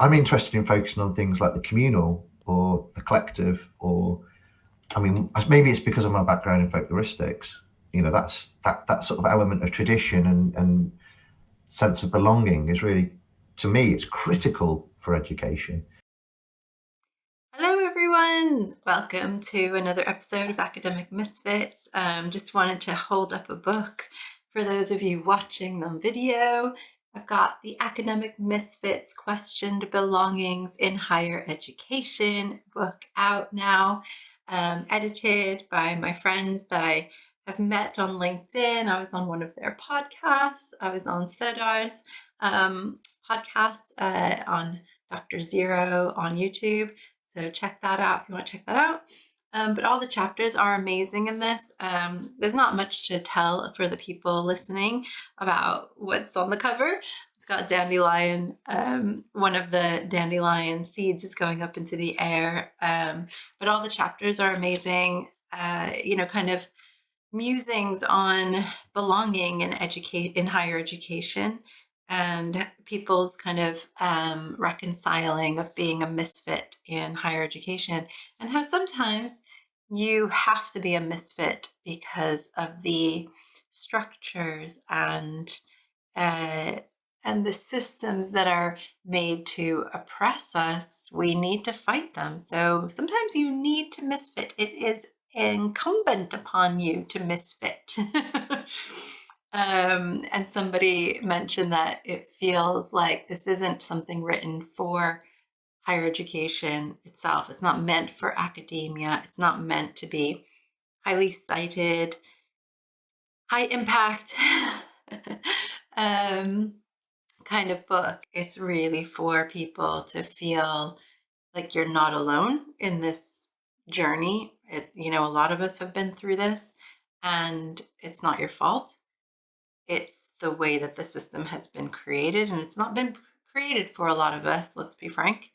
I'm interested in focusing on things like the communal or the collective, or I mean, maybe it's because of my background in folkloristics. That's that sort of element of tradition and sense of belonging is really, to me, it's critical for education. Hello, everyone. Welcome to another episode of Academic Misfits. Just wanted to hold up a book for those of you watching on video. I've got the Academic Misfits Questioned Belongings in Higher Education book out now, edited by my friends that I have met on LinkedIn. I was on one of their podcasts. I was on Sedar's podcast on Dr. Zero on YouTube. So check that out if you want to check that out. But all the chapters are amazing in this. There's not much to tell for the people listening about what's on the cover. It's got dandelion. One of the dandelion seeds is going up into the air. But all the chapters are amazing. Kind of musings on belonging in higher education and people's kind of reconciling of being a misfit in higher education, and how sometimes you have to be a misfit because of the structures uh, and the systems that are made to oppress us. We need to fight them. So sometimes you need to misfit. It is incumbent upon you to misfit. And somebody mentioned that it feels like this isn't something written for higher education itself. It's not meant for academia. It's not meant to be highly cited, high impact um, kind of book. It's really for people to feel like you're not alone in this journey. A lot of us have been through this, and it's not your fault. It's the way that the system has been created, and it's not been created for a lot of us, let's be frank.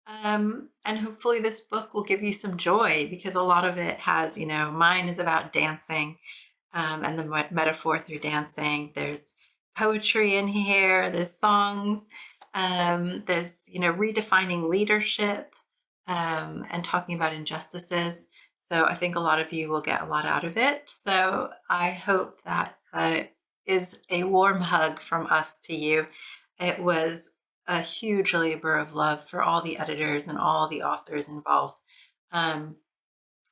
And hopefully, this book will give you some joy, because a lot of it has, mine is about dancing, and the metaphor through dancing. There's poetry in here, there's songs, there's, redefining leadership, and talking about injustices. So I think a lot of you will get a lot out of it. So I hope that it is a warm hug from us to you. It was a huge labor of love for all the editors and all the authors involved. Um,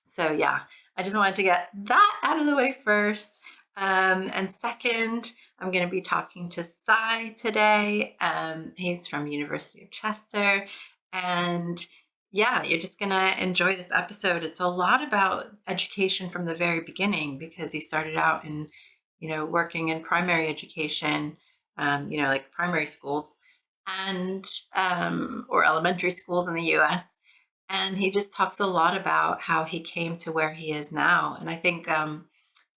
so yeah, I just wanted to get that out of the way first. And second, I'm going to be talking to Si today. He's from University of Chester, and yeah, you're just going to enjoy this episode. It's a lot about education from the very beginning, because he started out in, working in primary education, like primary schools and or elementary schools in the U.S. And he just talks a lot about how he came to where he is now. And I think,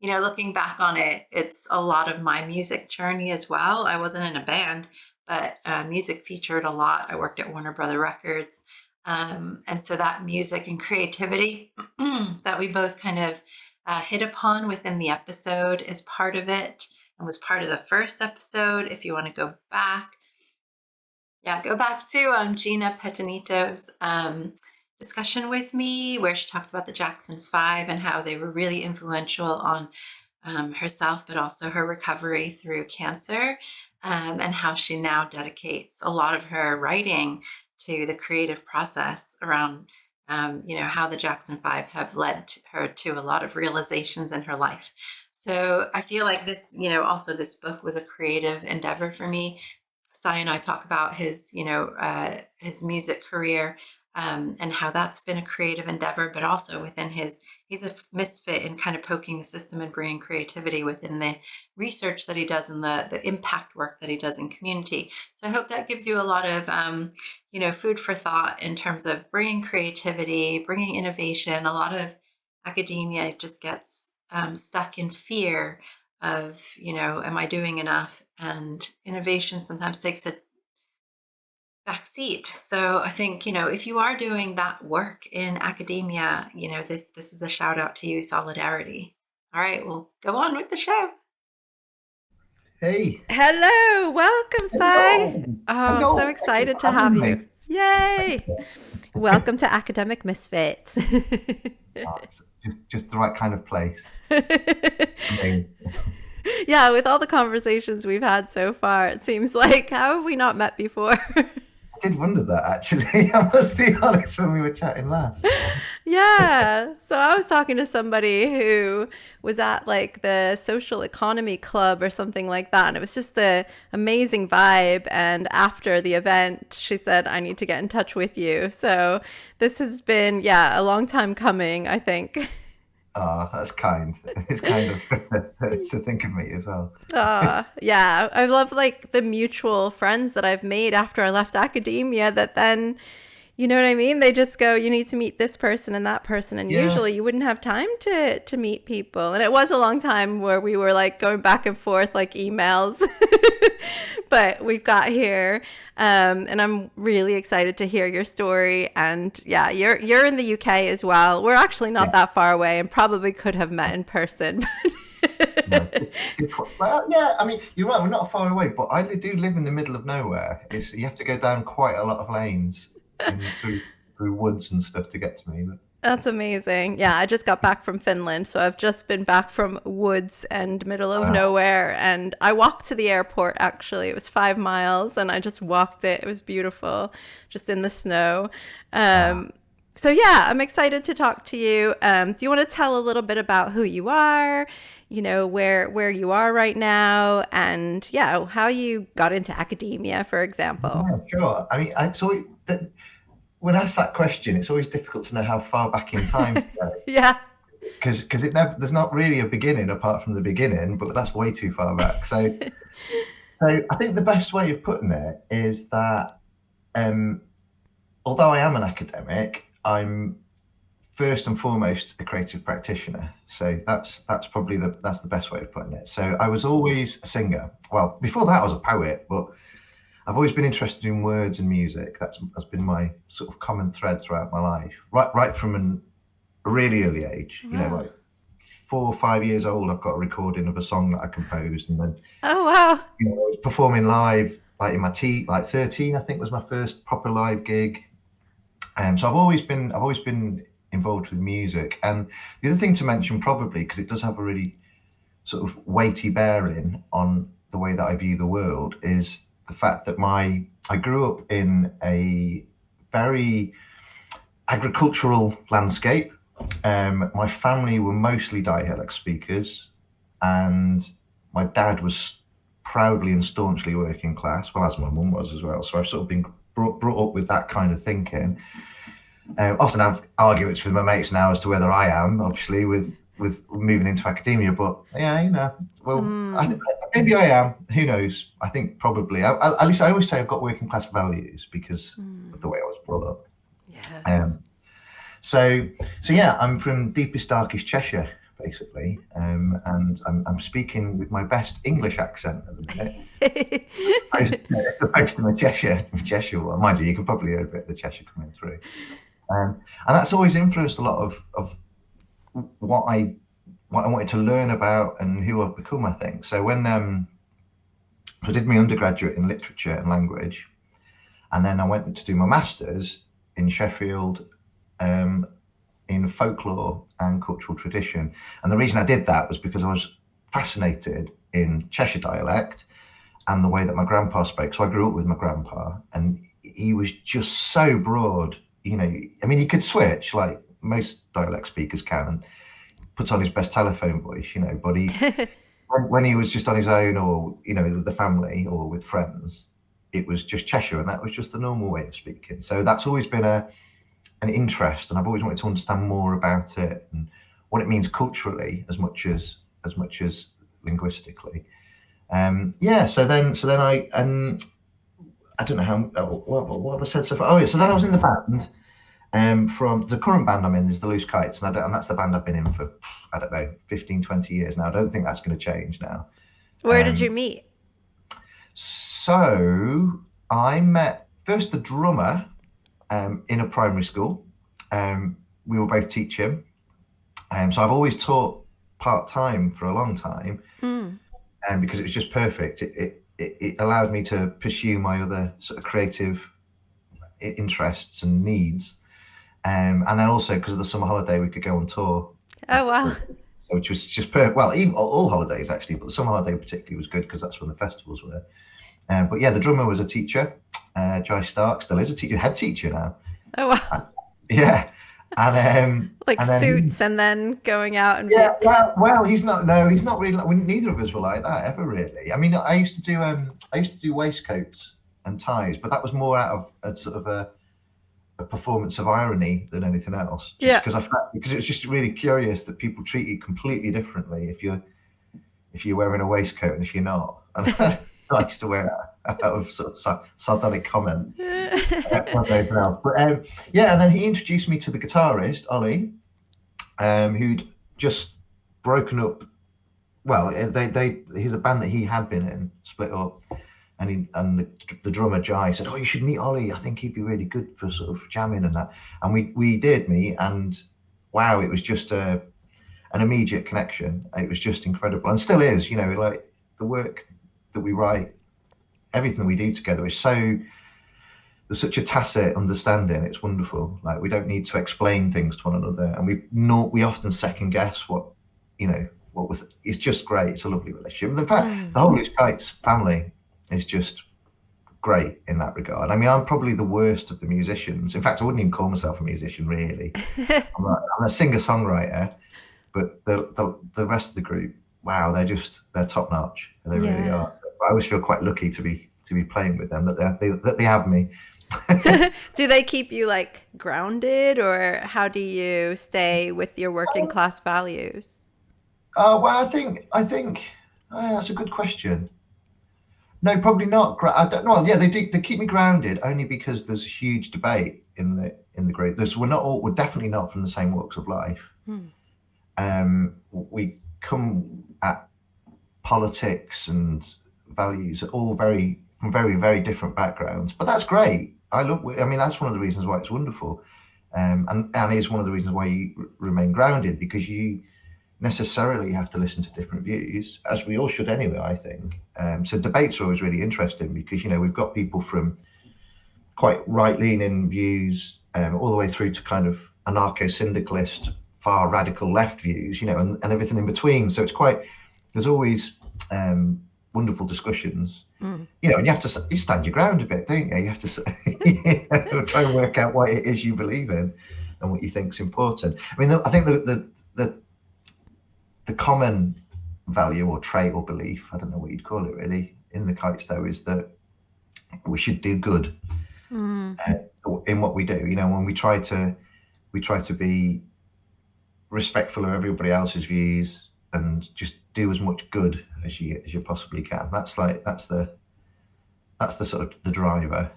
looking back on it, it's a lot of my music journey as well. I wasn't in a band, but music featured a lot. I worked at Warner Brother Records. And so that music and creativity that we both kind of hit upon within the episode is part of it, and was part of the first episode. If you want to go back, yeah, go back to Gina Petanito's discussion with me, where she talks about the Jackson Five and how they were really influential on herself, but also her recovery through cancer, and how she now dedicates a lot of her writing to the creative process around, how the Jackson Five have led her to a lot of realizations in her life. So I feel like this, also this book was a creative endeavor for me. Si and I talk about his music career, and how that's been a creative endeavor, but also within he's a misfit in kind of poking the system and bringing creativity within the research that he does and the impact work that he does in community. So I hope that gives you a lot of, food for thought in terms of bringing creativity, bringing innovation. A lot of academia just gets stuck in fear of, am I doing enough? And innovation sometimes takes a backseat. So I think, if you are doing that work in academia, this is a shout out to you, solidarity. All right, well, go on with the show. Hey, Hello, welcome, Si. hello, Oh, I'm so hello. Thank you excited for to have having you. me. Yay! Welcome to Academic Misfits. Oh, it's just the right kind of place for me. Yeah, with all the conversations we've had so far, it seems like how have we not met before? I did wonder that actually. I must be honest when we were chatting last. Yeah. So I was talking to somebody who was at like the social economy club or something like that. And it was just the amazing vibe. And after the event, she said, I need to get in touch with you. So this has been, yeah, a long time coming, I think. Ah, that's kind. It's kind of to think of me as well. Yeah, I love like the mutual friends that I've made after I left academia that then, you know what I mean? They just go, you need to meet this person and that person. And Yeah, usually you wouldn't have time to meet people. And it was a long time where we were like going back and forth like emails. But we've got here. And I'm really excited to hear your story. And yeah, you're in the UK as well. We're actually not yeah. that far away and probably could have met in person. No, well, yeah. I mean, you're right. We're not far away, but I do live in the middle of nowhere. It's you have to go down quite a lot of lanes in through woods and stuff to get to me. But That's amazing. Yeah, I just got back from Finland, so I've just been back from woods and middle of uh, nowhere. And I walked to the airport actually. It was 5 miles, and I just walked it. It was beautiful, just in the snow. uh, Um, so yeah, I'm excited to talk to you. Do you want to tell a little bit about who you are? You know where you are right now, and yeah, how you got into academia, for example. yeah, sure. I mean, it's always that when asked that question, it's always difficult to know how far back in time to go Yeah. because it never there's not really a beginning apart from the beginning, but that's way too far back. So I think the best way of putting it is that um, although I am an academic, I'm first and foremost a creative practitioner. So that's probably that's the best way of putting it. So I was always a singer. Well, before that I was a poet, but I've always been interested in words and music. That's been my sort of common thread throughout my life. Right from a really early age, Wow. like 4 or 5 years old, I've got a recording of a song that I composed, and then Oh wow. I was performing live like in my like 13, I think was my first proper live gig. So I've always been involved with music. And the other thing to mention, probably because it does have a really sort of weighty bearing on the way that I view the world, is the fact that my I grew up in a very agricultural landscape. My family were mostly dialect speakers, and my dad was proudly and staunchly working class, well as my mum was as well. So I've sort of been brought up with that kind of thinking. Often have arguments with my mates now as to whether I am, obviously, with moving into academia. But yeah, well, Mm, maybe I am. Who knows? I think probably. At least I always say I've got working class values because of the mm, way I was brought up. yes. Um, so so yeah, I'm from deepest darkest Cheshire, basically, and I'm speaking with my best English accent at the minute. Opposed to my Cheshire one. Mind you, you can probably hear a bit of the Cheshire coming through. And that's always influenced a lot of what I what I wanted to learn about and who I've become, I think. So so I did my undergraduate in literature and language, and then I went to do my masters in Sheffield, um, in folklore and cultural tradition. And the reason I did that was because I was fascinated in Cheshire dialect and the way that my grandpa spoke. So I grew up with my grandpa, and he was just so broad. I mean, he could switch like most dialect speakers can, and put on his best telephone voice. But when he was just on his own, or with the family or with friends, it was just Cheshire, and that was just the normal way of speaking. So that's always been an interest, and I've always wanted to understand more about it and what it means culturally as much as linguistically. Yeah. So then I don't know how what have I said so far. Oh yeah. So then I was in the band. From the current band I'm in is the Loose Kites, and that's the band I've been in for I don't know 15, 20 years now. I don't think that's going to change now. Where did you Um, meet? so I met first the drummer in a primary school. We were both teaching, so I've always taught part time for a long time. Mm. because it was just perfect. It allowed me to pursue my other sort of creative interests and needs. And then also because of the summer holiday, we could go on tour. Oh, wow. So which was just perfect. Well, even all holidays actually, but the summer holiday particularly was good because that's when the festivals were. But yeah, the drummer was a teacher, Jai Stark, still is a teacher, head teacher now. Oh, wow. Yeah, Like and then he, suits and then going out and yeah, be. well, he's not. No, he's not really. Neither of us were like that ever, really. I mean, I used to do waistcoats and ties, but that was more out of a sort of a performance of irony than anything else. Just Yeah. because because it was just really curious that people treat you completely differently if you're wearing a waistcoat and if you're not. And I used to wear that out of sort of sardonic comment. But yeah, and then he introduced me to the guitarist Ollie, who'd just broken up. Well, he's a band that he had been in, split up, and the drummer Jai said, "Oh, you should meet Ollie. I think he'd be really good for sort of jamming and that." And we did meet, and wow, it was just an immediate connection. It was just incredible, and still is. You know, like the work that we write, everything that we do together is so. There's such a tacit understanding. It's wonderful. Like we don't need to explain things to one another, and we often second guess what, you know, what was. It's just great. It's a lovely relationship. In fact, the whole Loose Kites family is just great in that regard. I mean, I'm probably the worst of the musicians. In fact, I wouldn't even call myself a musician really. I'm a singer songwriter, but the rest of the group, wow, they're top notch. They really Yeah. are. I always feel quite lucky to be playing with them that they have me. Do they keep you like grounded, or how do you stay with your working class values? Well, I think that's a good question. No, probably not. I don't know. Yeah, they do. They keep me grounded only because there's a huge debate in the group. We're definitely not from the same walks of life. Hmm. We come at politics and values all from very different backgrounds, but that's great. I mean, that's one of the reasons why it's wonderful, and is one of the reasons why you remain grounded because you necessarily have to listen to different views, as we all should anyway, I think. So debates are always really interesting because, you know, we've got people from quite right-leaning views all the way through to kind of anarcho-syndicalist, far radical left views, you know, and everything in between. So there's always wonderful discussions, Mm. you know, and you stand your ground a bit, don't you? You have to you know, try and work out what it is you believe in and what you think's important. I mean, I think the common value or trait or belief, I don't know what you'd call it really, in the kites though, is that we should do good Mm. in what we do. You know, when we try to be respectful of everybody else's views and just do as much good as you possibly can. That's the sort of the driver.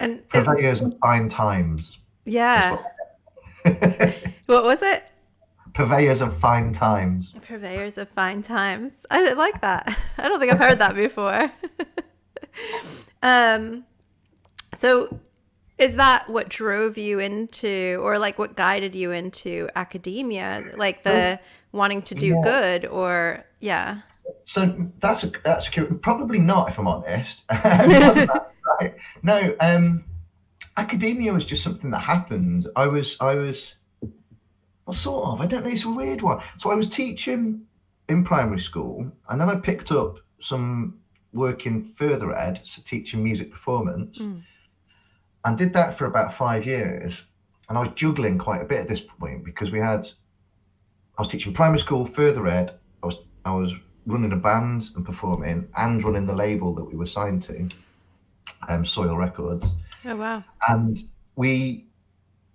And is Purveyors of fine times is yeah. what What was it? purveyors of fine times. Purveyors of fine times. I didn't like that. I don't think I've heard that before. um, so is that what drove you into, or like what guided you into academia? Like So the wanting to do yeah, good, or yeah. so probably not if I'm honest. It wasn't that right. No, academia was just something that happened. I was well, sort of. I don't know. It's a weird one. So I was teaching in primary school, and then I picked up some work in further ed, so teaching music performance, Mm. and did that for about 5 years. And I was juggling quite a bit at this point because I was teaching primary school, further ed. I was running a band and performing, and running the label that we were signed to, Soil Records, Oh, wow. and we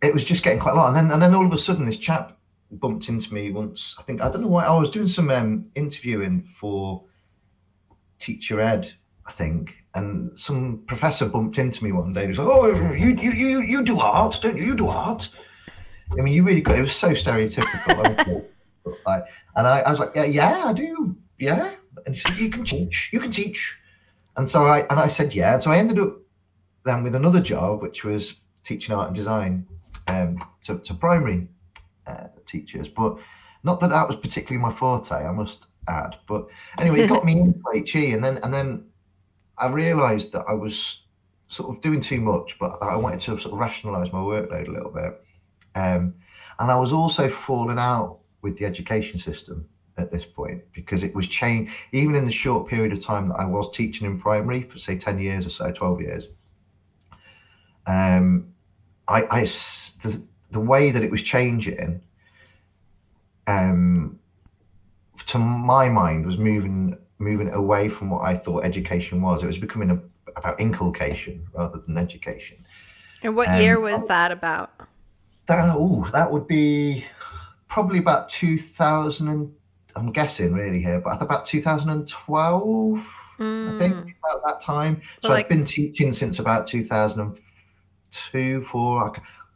it was just getting quite a lot. And then all of a sudden, this chap bumped into me once. I don't know why. I was doing some interviewing for teacher ed, I think, and some professor bumped into me one day. He was like, "Oh, you do art, don't you? You do art." I mean, you really could. It was so stereotypical. Like, and I was like, yeah, I do, yeah. And she said, "You can teach, you can teach." And so I said, yeah. And so I ended up then with another job, which was teaching art and design to primary teachers. But not that that was particularly my forte. add. But anyway, it got me into HE, and then I realised that I was sort of doing too much, but I wanted to sort of rationalise my workload a little bit. And I was also falling out with the education system at this point because it was changed. Even in the short period of time that I was teaching in primary for say 10 years or so, 12 years, um, the way that it was changing, um, to my mind, was moving away from what I thought education was. It was becoming about inculcation rather than education. And what year Um, was that about? that would be probably about 2000. I'm guessing really here, but about 2012, I think, Mm. about that time. Well, So I'd like, been teaching since about 2002, four.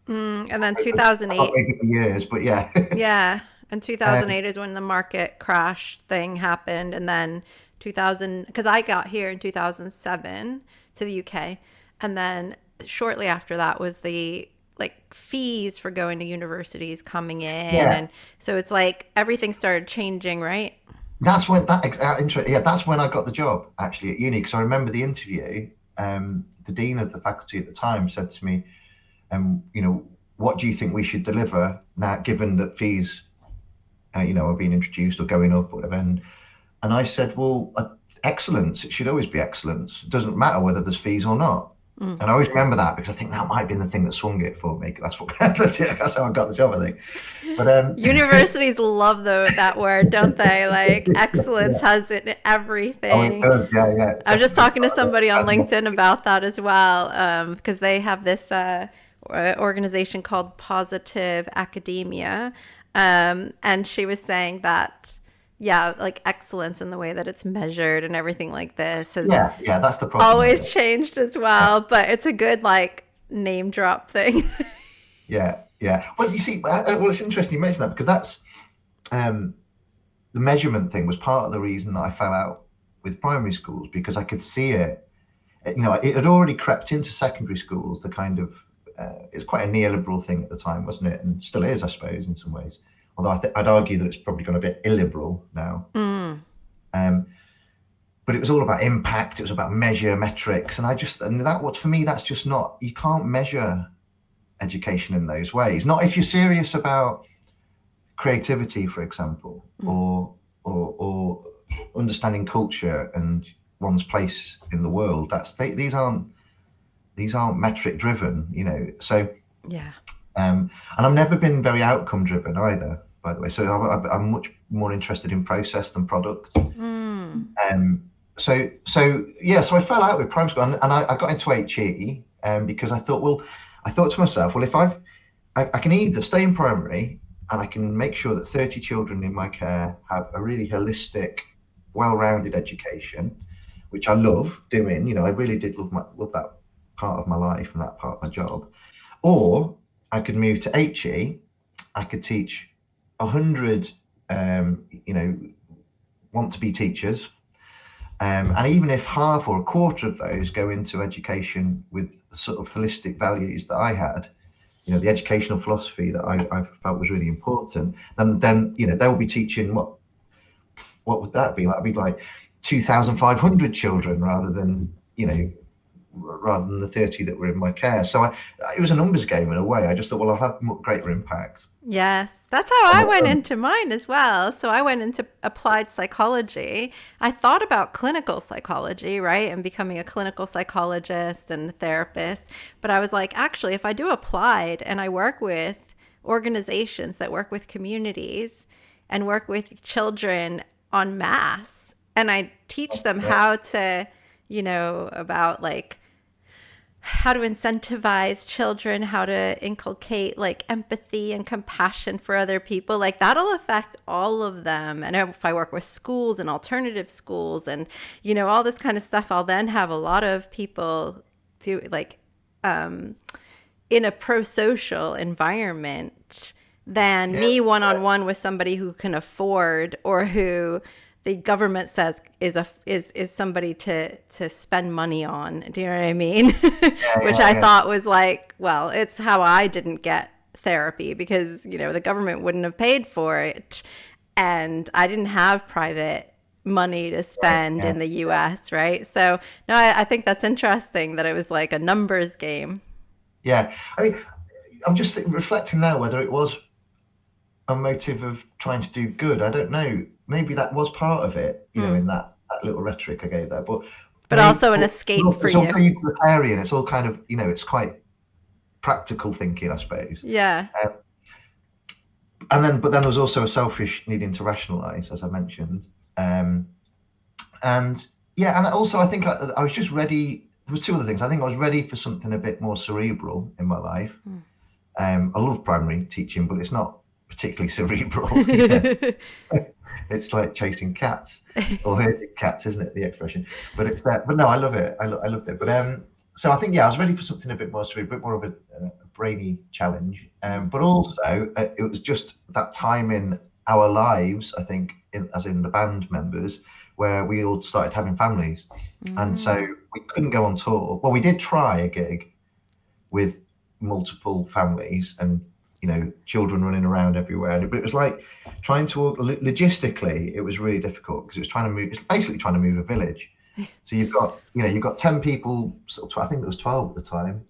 and then I can't 2008. make it the years, but yeah. Yeah. And um, 2008 is when the market crash thing happened. And then 2000, because I got here in 2007 to the UK. And then shortly after that was the like fees for going to universities coming in. yeah, And so it's like everything started changing, right? that's when yeah, that's when I got the job actually at uni because I remember the interview. The dean of the faculty at the time said to me, you know, what do you think we should deliver now, given that fees, are being introduced or going up or whatever? And I said, well, excellence. It should always be excellence. It doesn't matter whether there's fees or not. Mm. And I always remember that because I think that might have been the thing that swung it for me. That's what that's how I got the job, I think. But Universities love that word, don't they? Like excellence yeah. has it in Oh, it everything. does. Yeah, yeah, I was just definitely. talking to somebody on LinkedIn about that as well, because they have this organization called Positive Academia, and she was saying that, yeah, like excellence in the way that it's measured and everything like this has Yeah, yeah, that's the problem, I always think. changed as Yeah, well. But it's a good like name drop thing. yeah, yeah. Well, you see, well, it's interesting you mentioned that because that's um, the measurement thing was part of the reason that I fell out with primary schools because I could see it. It had already crept into secondary schools. The kind of it was quite a neoliberal thing at the time, wasn't it? And still is, I suppose, in some ways. Although I'd argue that it's probably gone a bit illiberal now. Mm. Um, but it was all about impact. It was about measure metrics, and that what for me that's just not. You can't measure education in those ways. Not if you're serious about creativity, for example, Mm. or understanding culture and one's place in the world. These aren't metric driven, So, Yeah. and I've never been very outcome driven either, by the way. So I'm much more interested in process than product. Mm. Um, so yeah, so I fell out with primary school, and I got into HE, because I thought to myself, well, if I can either stay in primary and I can make sure that 30 children in my care have a really holistic, well-rounded education, which I love doing. I really did love that part of my life and that part of my job. Or I could move to HE. I could teach 100, want to be teachers. And even if half or a quarter of those go into education with the sort of holistic values that I had, the educational philosophy that I felt was really important, then they'll be teaching what would that be? That'd be like 2,500 children rather than the 30 that were in my care. So it was a numbers game in a way. I just thought, well, I'll have greater impact. Yes, that's how I went into mine as well. So I went into applied psychology. I thought about clinical psychology, right? And becoming a clinical psychologist and a therapist. But I was like, actually, if I do applied and I work with organizations that work with communities and work with children en masse, and I teach them Yeah, how to, about like how to incentivize children, how to inculcate like empathy and compassion for other people, like that'll affect all of them. And if I work with schools and alternative schools and, all this kind of stuff, I'll then have a lot of people do like in a pro-social environment than yeah, me one-on-one with somebody who can afford or who the government says is somebody to spend money on. Do you know what I mean? yeah, Which yeah, I yeah. thought was like, well, it's how I didn't get therapy because, the government wouldn't have paid for it. and I didn't have private money to Right. spend Yeah. in the Yeah. US, right? So, no, I think that's interesting that it was like a numbers game. Yeah. I mean, I'm just reflecting now whether it was a motive of trying to do good. I don't know. Maybe that was part of it, Hmm. in that little rhetoric I gave there. But But also an escape for it's all you. very utilitarian. It's all kind of, it's quite practical thinking, I suppose. Yeah. Um, but then there was also a selfish needing to rationalise, as I mentioned. Um, and yeah, and also I think I was just ready. There was two other things. I think I was ready for something a bit more cerebral in my life. Hmm. I love primary teaching, but it's not particularly cerebral. Yeah, it's like chasing cats or herding cats, isn't it? The expression. But it's that. But no, I love it. I loved it. But so I think yeah, I was ready for something a bit more cerebral, a bit more of a brainy challenge. Hmm. But also it was just that time in our lives. I think, as in the band members, where we all started having families, and so Mm. we couldn't go on tour. Well, we did try a gig with multiple families and children running around everywhere, but it was like trying to logistically it was really difficult because it's basically trying to move a village. So you've got 10 people, sort of, I think it was 12 at the time,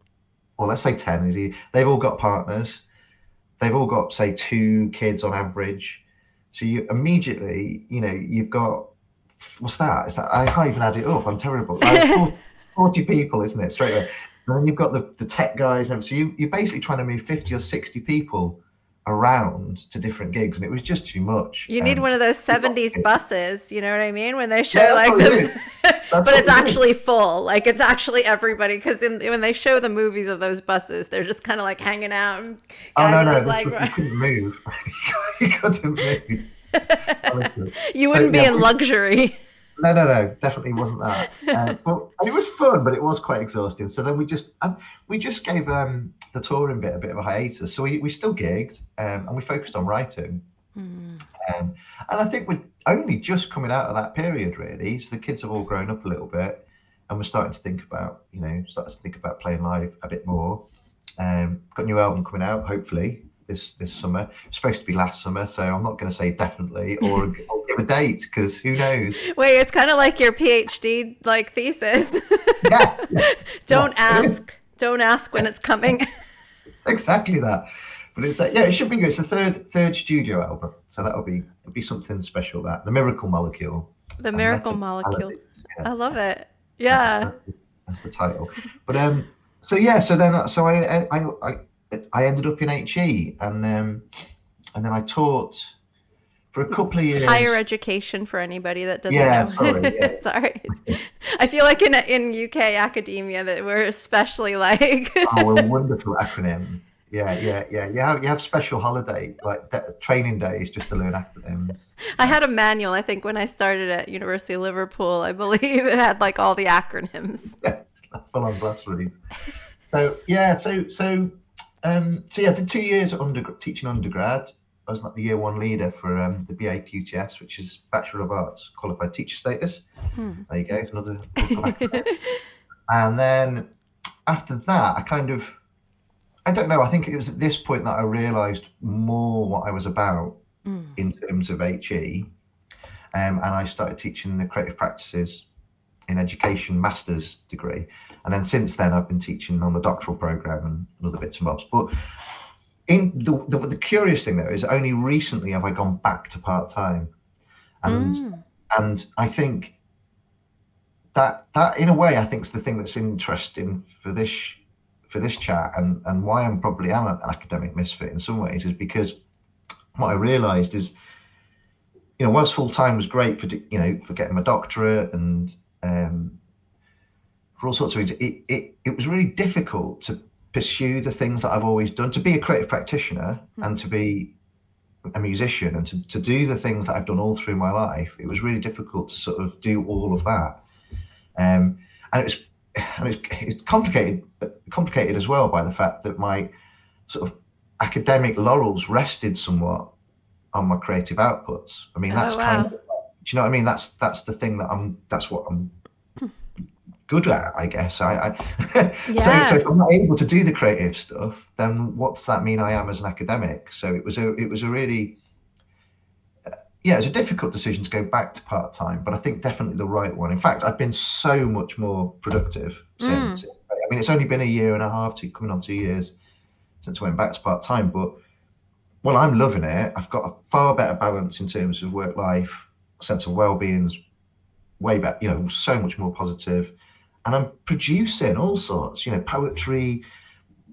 or let's say 10. They've all got partners, they've all got say 2 kids on average. So you immediately, you've got, what's that? Is that, I can't even add it up. I'm terrible. There's 40 people, isn't it? Straight away. And then you've got the tech guys. And so you're basically trying to move 50 or 60 people around to different gigs. And it was just too much. You need one of those 70s buses, you know what I mean? When they Yeah, show that's like what we the did. That's but what it's we did. actually full. Like it's actually everybody because when they show the movies of those buses, they're just kind of like hanging out and Oh, guys no, are no. just like You couldn't move. You couldn't move, honestly. you So, wouldn't be yeah, in luxury. no, no, no, definitely wasn't that. But it was fun, but it was quite exhausting. So then we just gave the touring bit a bit of a hiatus. So we still gigged, and we focused on writing. Hmm. And I think we're only just coming out of that period, really. So the kids have all grown up a little bit, and we're starting to think about playing live a bit more. Got a new album coming out, hopefully this summer. It's supposed to be last summer, so I'm not going to say definitely or give a date because who knows? Wait, it's kind of like your PhD like thesis. Yeah, yeah, yeah. Don't It is. ask. Don't ask when it's coming. It's exactly that. But it's yeah, it should be good. It's the third studio album, so it'll be something special. That the Miracle Molecule The and miracle Meta molecule. Melodies. Yeah, I love it. that's Yeah. that's, that's the title. But so yeah, I ended up in HE, and then I taught for a couple It's of higher years. education for anybody that doesn't Yeah, know. sorry. Yeah, It's all right. I feel like in UK academia that we're especially like oh, a wonderful acronym. Yeah, yeah, yeah. You have special holiday like training days just to learn acronyms. I Yeah. had a manual, I think, when I started at University of Liverpool. I believe it had like all the acronyms. Yeah, full on glossaries. So yeah, so yeah, I did 2 years teaching undergrad. I was like the year one leader for the BA QTS, which is Bachelor of Arts Qualified Teacher Status. Hmm. There you go, another wonderful acronym. And then after that, I don't know. I think it was at this point that I realised more what I was about Mm. in terms of HE, and I started teaching the creative practices in education master's degree. And then since then, I've been teaching on the doctoral program and other bits and bobs. But in the curious thing though is only recently have I gone back to part time, and Mm. I think that in a way I think is the thing that's interesting for this chat and why I'm probably am an academic misfit in some ways is because what I realised is whilst full time was great for getting my doctorate and for all sorts of reasons, it was really difficult to pursue the things that I've always done, to be a creative practitioner and to be a musician and to do the things that I've done all through my life. It was really difficult to sort of do all of that. And it's complicated as well by the fact that my sort of academic laurels rested somewhat on my creative outputs. I mean, that's Oh kind of, wow. do you know what I mean? That's the thing that's what I'm good at, I guess. So Yeah. if I'm not able to do the creative stuff, then what does that mean I am as an academic? So it was a really yeah, it's a difficult decision to go back to part time, but I think definitely the right one. In fact, I've been so much more productive since. Mm. I mean, it's only been a year and a half, to coming on 2 years since I went back to part time, but well, I'm loving it. I've got a far better balance in terms of work life, sense of well being's way better, so much more positive. And I'm producing all sorts, poetry,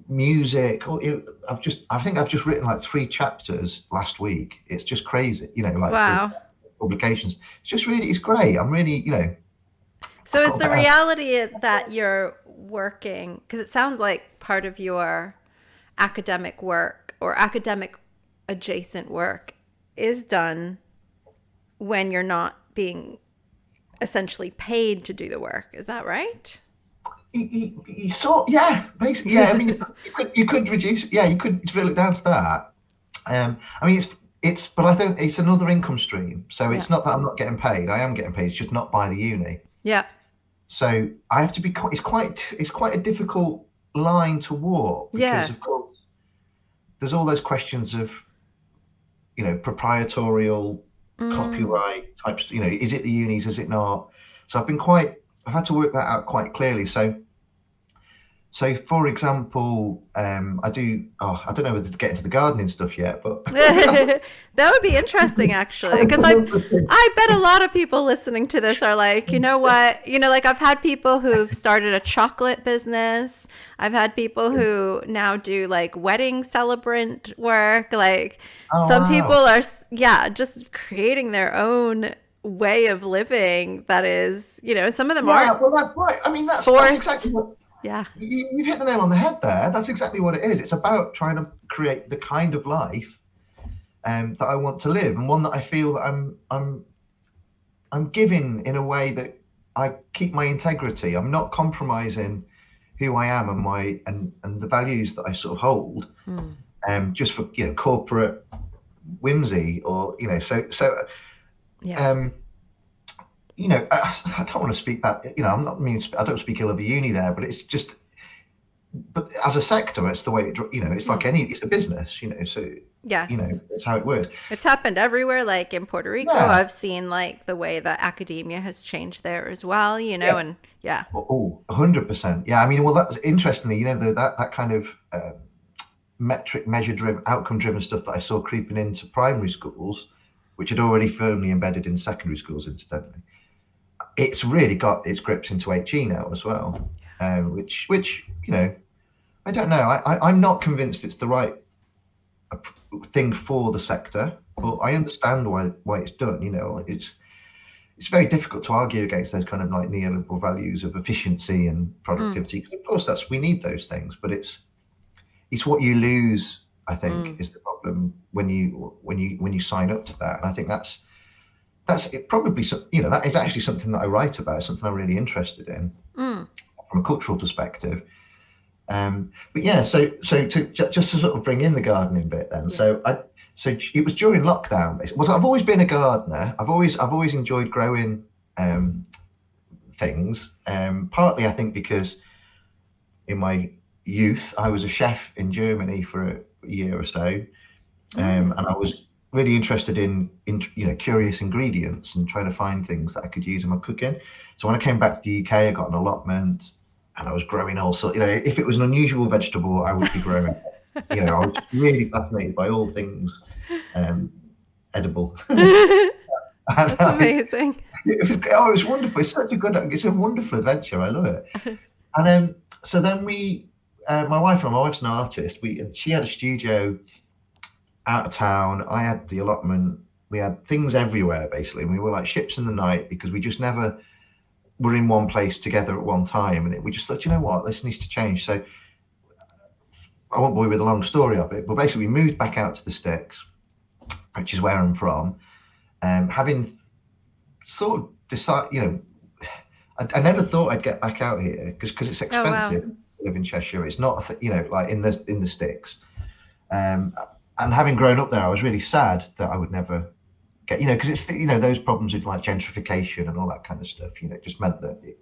music. I think I've just written like 3 chapters last week. It's just crazy, like for Wow. publications. It's great. I'm really, So I've is got a the better. reality that you're working, because it sounds like part of your academic work or academic adjacent work is done when you're not being essentially paid to do the work. Is that right? Yeah, basically, yeah. I mean, you could reduce, yeah, you could drill it down to that. I mean, but I think it's another income stream. So Yeah. it's not that I'm not getting paid. I am getting paid. It's just not by the uni. Yeah. So I have to be. It's quite a difficult line to walk because, Yeah. of course, there's all those questions of proprietorial Mm. copyright types. Is it the unis? Is it not? So I've had to work that out quite clearly. So, for example, I do. Oh, I don't know whether to get into the gardening stuff yet, but That would be interesting actually, because I bet a lot of people listening to this are like, you know what? Like I've had people who've started a chocolate business. I've had people who now do like wedding celebrant work. Like oh some people wow, are, yeah, just creating their own way of living that is, some of them yeah. aren't Well, right. I mean, that's exactly forced. what Yeah. you've hit the nail on the head there. That's exactly what it is. It's about trying to create the kind of life that I want to live, and one that I feel that I'm giving in a way that I keep my integrity. I'm not compromising who I am and and the values that I sort of hold, Mm. just for corporate whimsy or Yeah. um, I don't want to speak bad. I'm not mean. I don't speak ill of the uni there, but it's just. But as a sector, it's the way it's like Mm. it's a business. So Yes. it's how it works. It's happened everywhere. Like in Puerto Rico, Yeah, I've seen like the way that academia has changed there as well, yeah. and yeah. Oh, 100%. Yeah, I mean, well, that's interestingly, that kind of metric, measure driven, outcome driven stuff that I saw creeping into primary schools, which had already firmly embedded in secondary schools, incidentally. It's really got its grips into HE now as well, which I don't know. I'm not convinced it's the right thing for the sector, but Mm. I understand why it's done. It's very difficult to argue against those kind of like neoliberal values of efficiency and Mm. productivity. Because of course, we need those things, but it's what you lose. I think Mm. is the problem when you sign up to that, and I think that's it. Probably that is actually something that I write about, something I'm really interested in Mm. from a cultural perspective. But yeah, so just to sort of bring in the gardening bit, then. Yeah. So it was during lockdown. I've always been a gardener. I've always enjoyed growing um, things. Partly, I think, because in my youth I was a chef in Germany for a year or so, Mm. and I was really interested in curious ingredients and trying to find things that I could use in my cooking. So when I came back to the UK, I got an allotment, and I was growing all sorts. If it was an unusual vegetable, I would be growing it. I was really fascinated by all things um, edible. and That's amazing. it was wonderful. It's a wonderful adventure. I love it. And so then my wife's an artist. She had a studio out of town. I had the allotment. We had things everywhere, basically. And we were like ships in the night because we just never were in one place together at one time. And we just thought, you know what, this needs to change. So I won't bore you with the long story of it, but basically we moved back out to the sticks, which is where I'm from. Having sort of decided, I never thought I'd get back out here because it's Oh wow. expensive to live in Cheshire. It's not, like in the sticks. Um, and having grown up there, I was really sad that I would never get, because it's those problems with like gentrification and all that kind of stuff. It just meant that it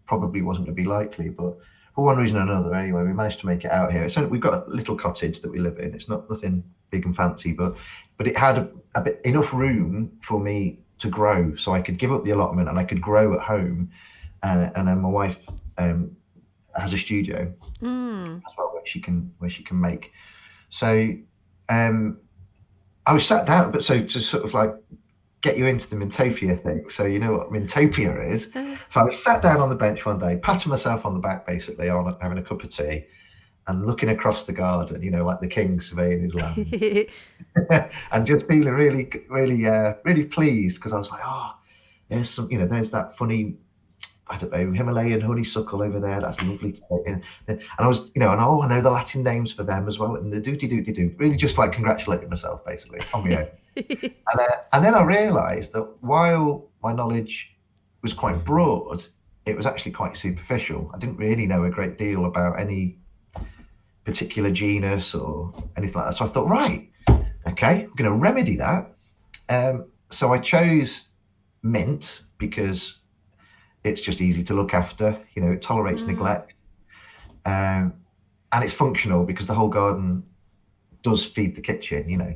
probably wasn't going to be likely. But for one reason or another, anyway, we managed to make it out here. So we've got a little cottage that we live in. It's not nothing big and fancy, but it had a bit enough room for me to grow, so I could give up the allotment and I could grow at home. And then my wife has a studio as well where she can make. So I was sat down, but so to sort of like get you into the Mintopia thing. So you know what Mintopia is. So I was sat down on the bench one day, patting myself on the back, basically, on having a cup of tea and looking across the garden, you know, like the king surveying his land, and just feeling really, really, really pleased because I was like, oh, there's some, you know, there's that funny, I don't know, Himalayan honeysuckle over there. That's lovely to take in. And I was, you know, and oh, I know the Latin names for them as well. And the do. Really just like congratulating myself, basically, on my own. And then I realised that while my knowledge was quite broad, it was actually quite superficial. I didn't really know a great deal about any particular genus or anything like that. So I thought, right, okay, I'm going to remedy that. So I chose mint because it's just easy to look after. You know, it tolerates neglect, and it's functional because the whole garden does feed the kitchen. You know,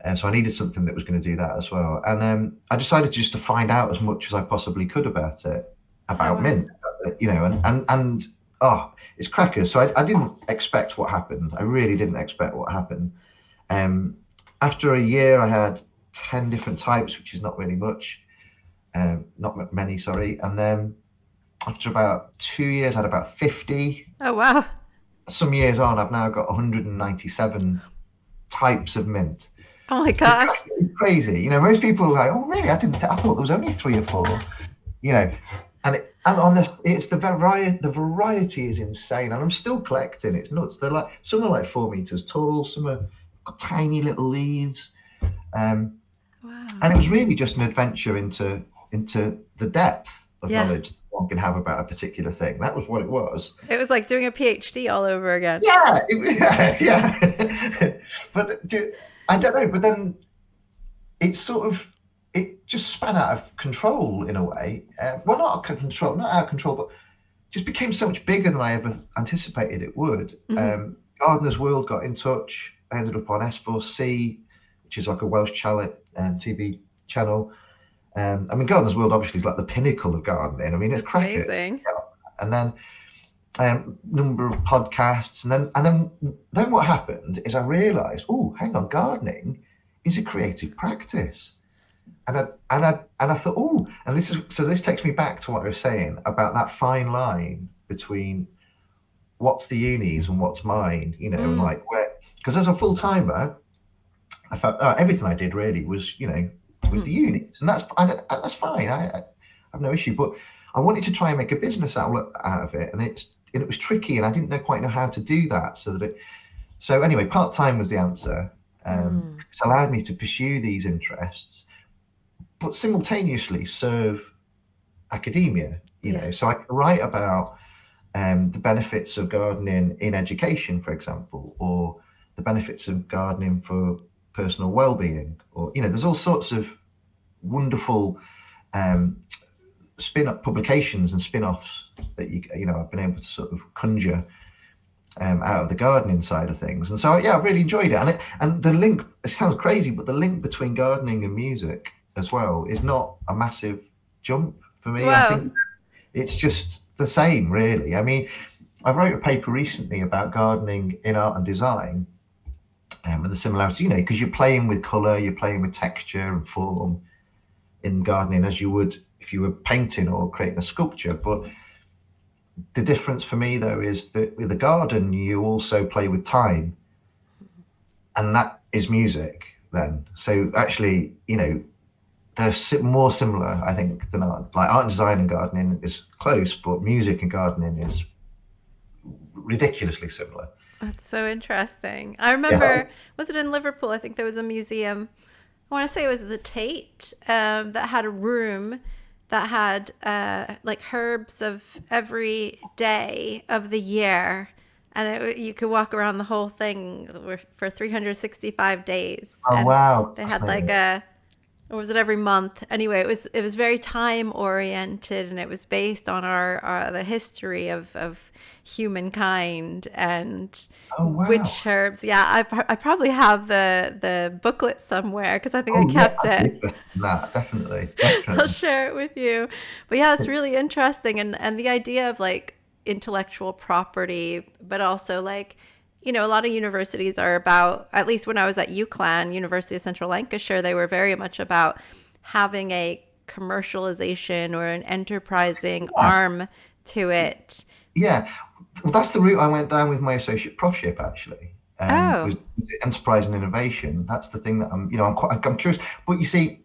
and so I needed something that was going to do that as well. And I decided just to find out as much as I possibly could about it, about mint. You know, and oh, it's crackers. So I didn't expect what happened. I really didn't expect what happened. After a year, I had 10 different types, which is not really much. Not many, sorry. And then after about 2 years, I had about 50. Oh, wow. Some years on, I've now got 197 types of mint. Oh my gosh. It's crazy. You know, most people are like, oh, really? I thought there was only 3 or 4, you know, and on this, it's the variety is insane. And I'm still collecting. It's nuts. They're like, some are like 4 meters tall. Some are got tiny little leaves. Wow. And it was really just an adventure into the depth of knowledge that one can have about a particular thing. That was what it was. It was like doing a PhD all over again. Yeah. But I don't know. But then it just span out of control in a way. Well, not out of control, but just became so much bigger than I ever anticipated it would. Gardener's World got in touch. I ended up on S4C, which is like a Welsh TV channel. I mean, Gardener's World obviously is like the pinnacle of gardening. I mean, it's crackers. Amazing. And then number of podcasts, and then what happened is I realised, oh, hang on, gardening is a creative practice, and I thought, oh, and this takes me back to what I was saying about that fine line between what's the uni's and what's mine, you know, and like where, because as a full timer, I felt everything I did really was, you know, was the unis, and that's fine. I have no issue, but I wanted to try and make a business out of it, and it was tricky, and I didn't quite know how to do that. So anyway, part time was the answer. It's allowed me to pursue these interests, but simultaneously serve academia. You know, so I can write about the benefits of gardening in education, for example, or the benefits of gardening for personal well-being, or, you know, there's all sorts of wonderful spin-off publications and spin-offs that you know I've been able to sort of conjure out of the gardening side of things. And so yeah, I've really enjoyed it. And the link, it sounds crazy, but the link between gardening and music as well is not a massive jump for me. Wow. I think it's just the same, really. I mean, I wrote a paper recently about gardening in art and design, and the similarities, you know, because you're playing with color, you're playing with texture and form in gardening as you would if you were painting or creating a sculpture. But the difference for me, though, is that with the garden, you also play with time, and that is music then. So actually, you know, they're more similar, I think, than art. Like art and design and gardening is close, but music and gardening is ridiculously similar. That's so interesting. I remember, was it in Liverpool? I think there was a museum. I want to say it was the Tate, that had a room that had like herbs of every day of the year, and you could walk around the whole thing for 365 days. Oh, and wow. They had like a or was it every month? Anyway, it was very time oriented, and it was based on our the history of humankind and Oh wow. which herbs. Yeah, I probably have the booklet somewhere because I think I Oh yeah, kept I'd be it. interested in that. Definitely, I'll definitely. share it with you. But yeah, it's really interesting, and the idea of like intellectual property, but also like, a lot of universities are about, at least when I was at UCLan, University of Central Lancashire, they were very much about having a commercialization or an enterprising Yeah, arm to it. yeah. Well, that's the route I went down with my associate profship actually. Oh. Was enterprise and innovation. That's the thing that I'm curious. But you see,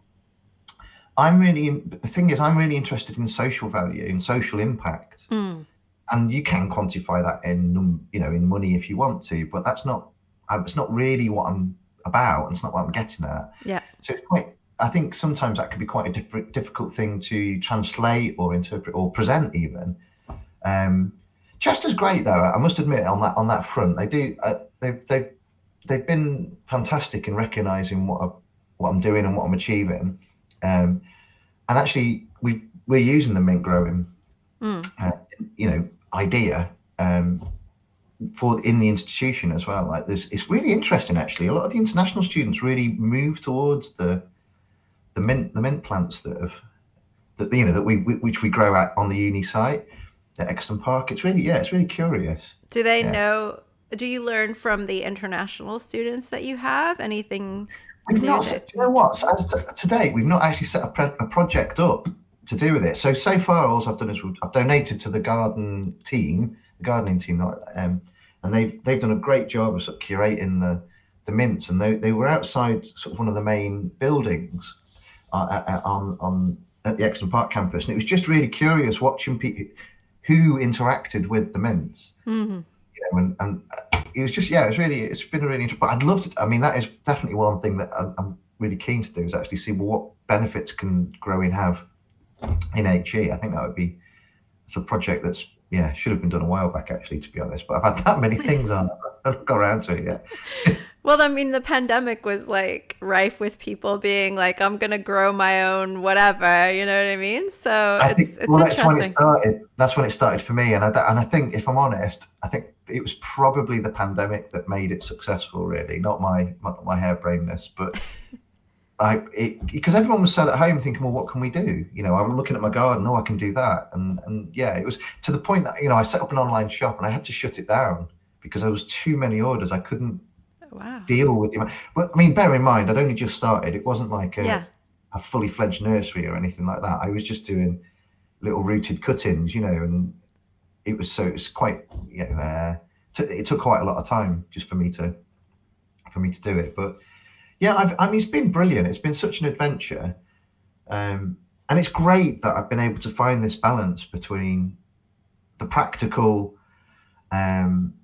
the thing is, I'm really interested in social value and social impact. Mm, And you can quantify that in money if you want to, but it's not really what I'm about, and it's not what I'm getting at. yeah. So it's quite, I think sometimes that can be quite a difficult thing to translate or interpret or present even. um Chester's great though, I must admit, on that front. They've been fantastic in recognizing what I'm doing and what I'm achieving. And actually we're using the mint growing Mm. uh, idea, um, for in the institution as well. Like this, it's really interesting actually. A lot of the international students really move towards the mint plants that which we grow at on the uni site at Exton Park. It's really curious. Do they Yeah. know? Do you learn from the international students that you have anything We've new not set, that do you know you what? try? To date, we've not actually set a project up to do with it. So far, all I've done is I've donated to the gardening team, and they've done a great job of sort of curating the mints, and they were outside sort of one of the main buildings on at the Exton Park campus, and it was just really curious watching people who interacted with the mints. Hmm. And it was just, it's been a really interesting. But I'd love to. I mean, that is definitely one thing that I'm really keen to do, is actually see, well, what benefits can growing have in HE. I think that would be, it's a project that's, should have been done a while back actually, to be honest. But I've had that many things on, I've not got around to it yet. Well, I mean, the pandemic was like rife with people being like, "I'm gonna grow my own whatever," you know what I mean? So I it's think, it's well, that's when it interesting. started. That's when it started for me, and I think, if I'm honest, I think it was probably the pandemic that made it successful. Really, not my harebrainness, but because everyone was sat at home thinking, well, what can we do? I'm looking at my garden. Oh, I can do that, and yeah, it was to the point that I set up an online shop and I had to shut it down because there was too many orders. I couldn't Wow. deal with the amount. But I mean, bear in mind, I'd only just started. It wasn't like Yeah. a fully fledged nursery or anything like that. I was just doing little rooted cuttings, and it was quite, it took quite a lot of time just for me to do it. But yeah, I mean, it's been brilliant. It's been such an adventure. And it's great that I've been able to find this balance between the practical, um,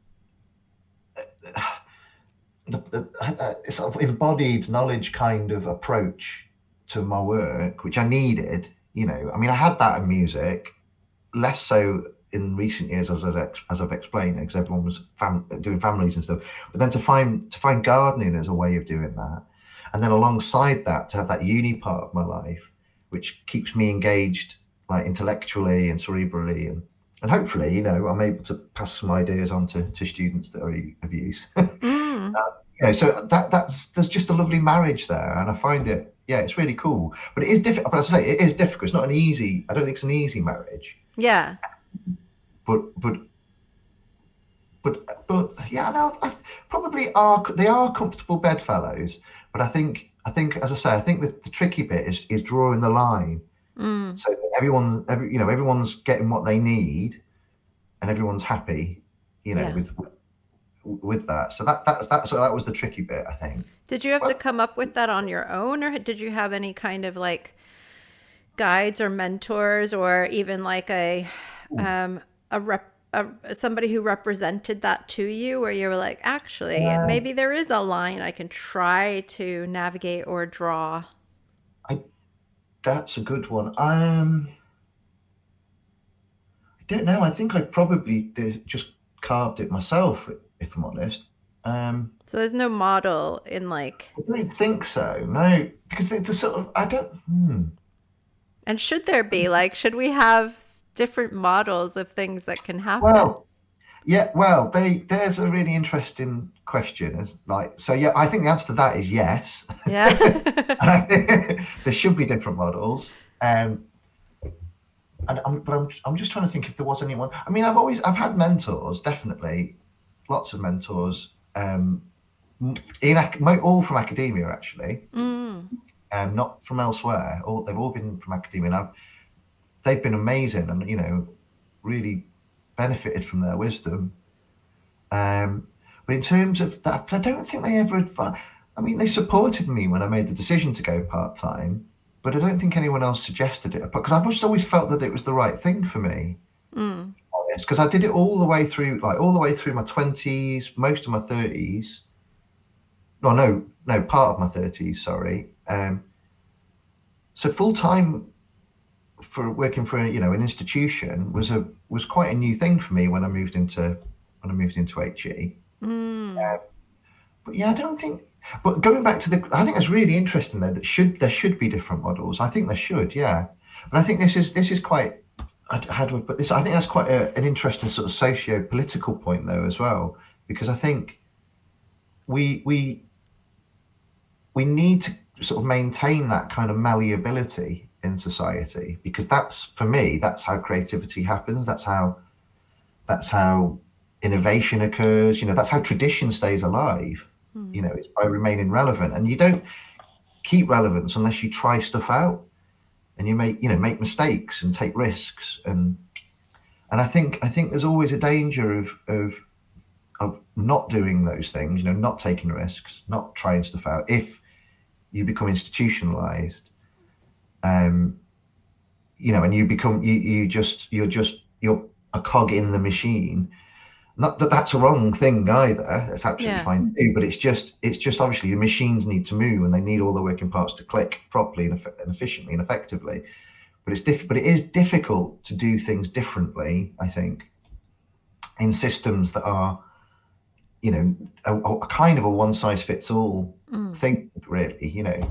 sort of embodied knowledge kind of approach to my work, which I needed. I mean, I had that in music, less so in recent years, as I've explained, because everyone was doing families and stuff. But then to find gardening as a way of doing that, and then alongside that, to have that uni part of my life, which keeps me engaged, like intellectually and cerebrally, and hopefully, I'm able to pass some ideas on to students that are of use. Mm. So there's just a lovely marriage there, and I find it, it's really cool. But it is difficult. But as I say, it is difficult. It's not an easy. I don't think it's an easy marriage. Yeah. But but yeah, no, probably are, they are comfortable bedfellows. But I think, as I say, I think the tricky bit is drawing the line Mm. so that everyone's getting what they need and everyone's happy, Yeah. with that. So that was the tricky bit, I think. Did you have to But come up with that on your own, or did you have any kind of like guides or mentors, or even like a rep somebody who represented that to you, where you were like, actually, uh, maybe there is a line I can try to navigate or draw? I that's a good one. I don't know. I think I probably just carved it myself, if I'm honest. So there's no model in like, I don't think so. No, because the sort of I don't. and should there be like, should we have different models of things that can happen? Well, yeah. Well, there's a really interesting question. As like, so yeah, I think the answer to that is yes. Yeah. And I think there should be different models. But I'm just trying to think if there was anyone. I mean, I've had mentors, definitely, lots of mentors. All from academia actually, Mm, not from elsewhere. They've all been from academia. And they've been amazing, and really benefited from their wisdom. Um, but in terms of that, I don't think they ever advised. I mean, they supported me when I made the decision to go part time, but I don't think anyone else suggested it because I've just always felt that it was the right thing for me. mm, Because I did it all the way through, like all the way through my 20s, most of my 30s. No, no, no, part of my 30s. Sorry. So full time for working for an institution was quite a new thing for me when I moved into HE. mm. But yeah, I don't think. But going back to I think it's really interesting though that there should be different models. I think there should, yeah. But I think this is quite. How do I put this? I think that's quite an interesting sort of socio-political point though as well, because I think we we we need to sort of maintain that kind of malleability in society because for me that's how creativity happens. That's how innovation occurs. That's how tradition stays alive. Mm. It's by remaining relevant, and you don't keep relevance unless you try stuff out and you make mistakes and take risks. And I think there's always a danger of not doing those things. Not taking risks, not trying stuff out. If you become institutionalized, um, and you're a cog in the machine. Not that that's a wrong thing either. It's absolutely Yeah. fine to do, but it's just obviously the machines need to move and they need all the working parts to click properly and efficiently and effectively. But it is difficult to do things differently, I think, in systems that are, a kind of a one size fits all Mm. thing, really.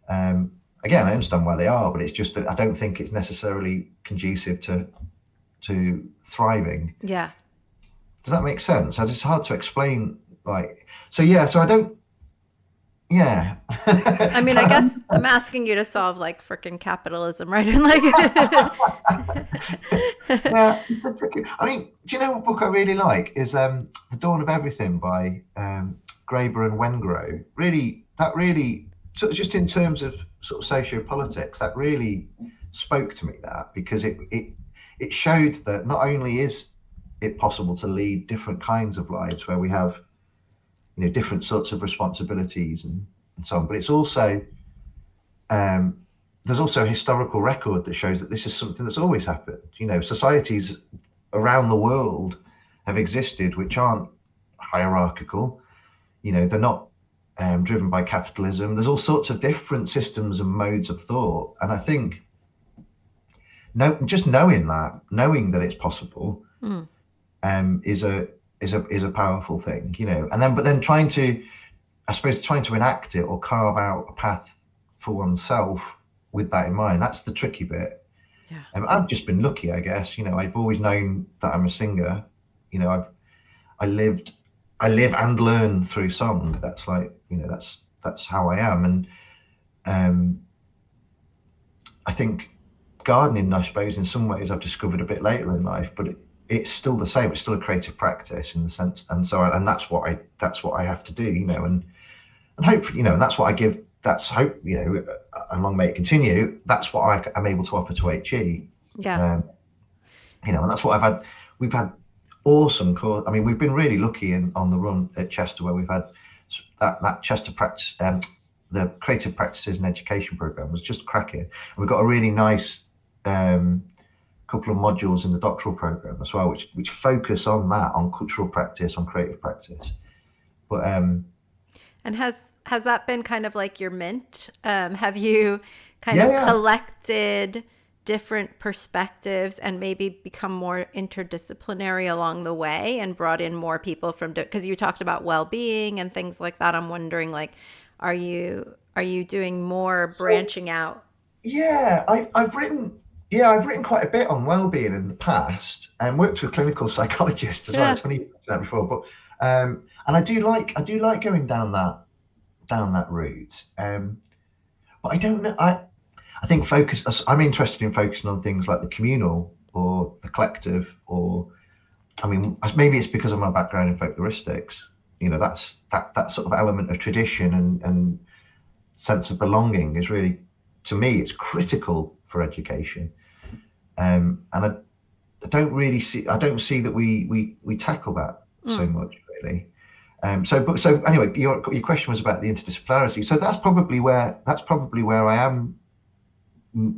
Um, Again, I understand why they are, but it's just that I don't think it's necessarily conducive to thriving. Yeah. Does that make sense? It's hard to explain. Like, so yeah, so I don't. Yeah. I mean, I So, guess I'm asking you to solve like freaking capitalism, right? And like, yeah, it's a tricky. I mean, do you know what book I really like is The Dawn of Everything by Graeber and Wengrow. Really, sort of just in terms of sort of socio-politics, that really spoke to me, that because it showed that not only is it possible to lead different kinds of lives where we have different sorts of responsibilities and so on, but it's also um, there's also a historical record that shows that this is something that's always happened. Societies around the world have existed which aren't hierarchical. They're not driven by capitalism. There's all sorts of different systems and modes of thought, and I think just knowing that it's possible, mm, is a powerful thing. But then trying to enact it or carve out a path for oneself with that in mind, that's the tricky bit. yeah. I've just been lucky, I guess. I've always known that I'm a singer. I lived, I live and learn through song. That's like, that's how I am. And um, I think gardening, I suppose, in some ways I've discovered a bit later in life, but it's still the same. It's still a creative practice in the sense, and that's what I have to do, and hopefully, and that's what I give. That's hope, and long may it continue. That's what I'm able to offer to HE, Yeah. um, and that's what I've had. We've had awesome course. I mean, we've been really lucky on the run at Chester where we've had that Chester practice, the creative practices and education program was just cracking. And we've got a really nice couple of modules in the doctoral program as well, which focus on that, on cultural practice, on creative practice. But And has that been kind of like your mint? Have you kind yeah, of yeah. collected different perspectives and maybe become more interdisciplinary along the way and brought in more people from, because you talked about well-being and things like that. I'm wondering, like, are you doing more So branching out? yeah, I've written quite a bit on well-being in the past and worked with clinical psychologists as well. Yeah. It's funny you mentioned that before, but and I do like going down that route. But I don't know. I think I'm interested in focusing on things like the communal or the collective, or I mean, maybe it's because of my background in folkloristics. That sort of element of tradition and sense of belonging is really, to me, it's critical for education. And I don't see that we tackle that so Mm. much really. So anyway, your question was about the interdisciplinarity. So that's probably where I am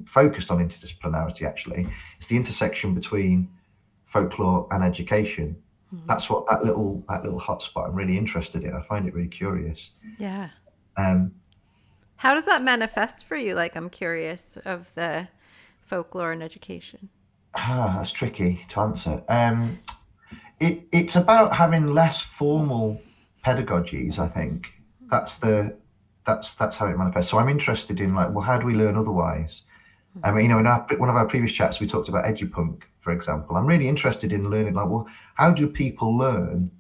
focused on interdisciplinarity. Actually, it's the intersection between folklore and education. Mm. That's what that little hotspot I'm really interested in. I find it really curious. Yeah. Um, How does that manifest for you? Like, I'm curious of the folklore and education. that's tricky to answer. It's about having less formal pedagogies. I think that's the that's how it manifests. So I'm interested in, like, well, how do we learn otherwise? I mean, in one of our previous chats, we talked about Edu-Punk, for example. I'm really interested in learning, like, well, how do people learn?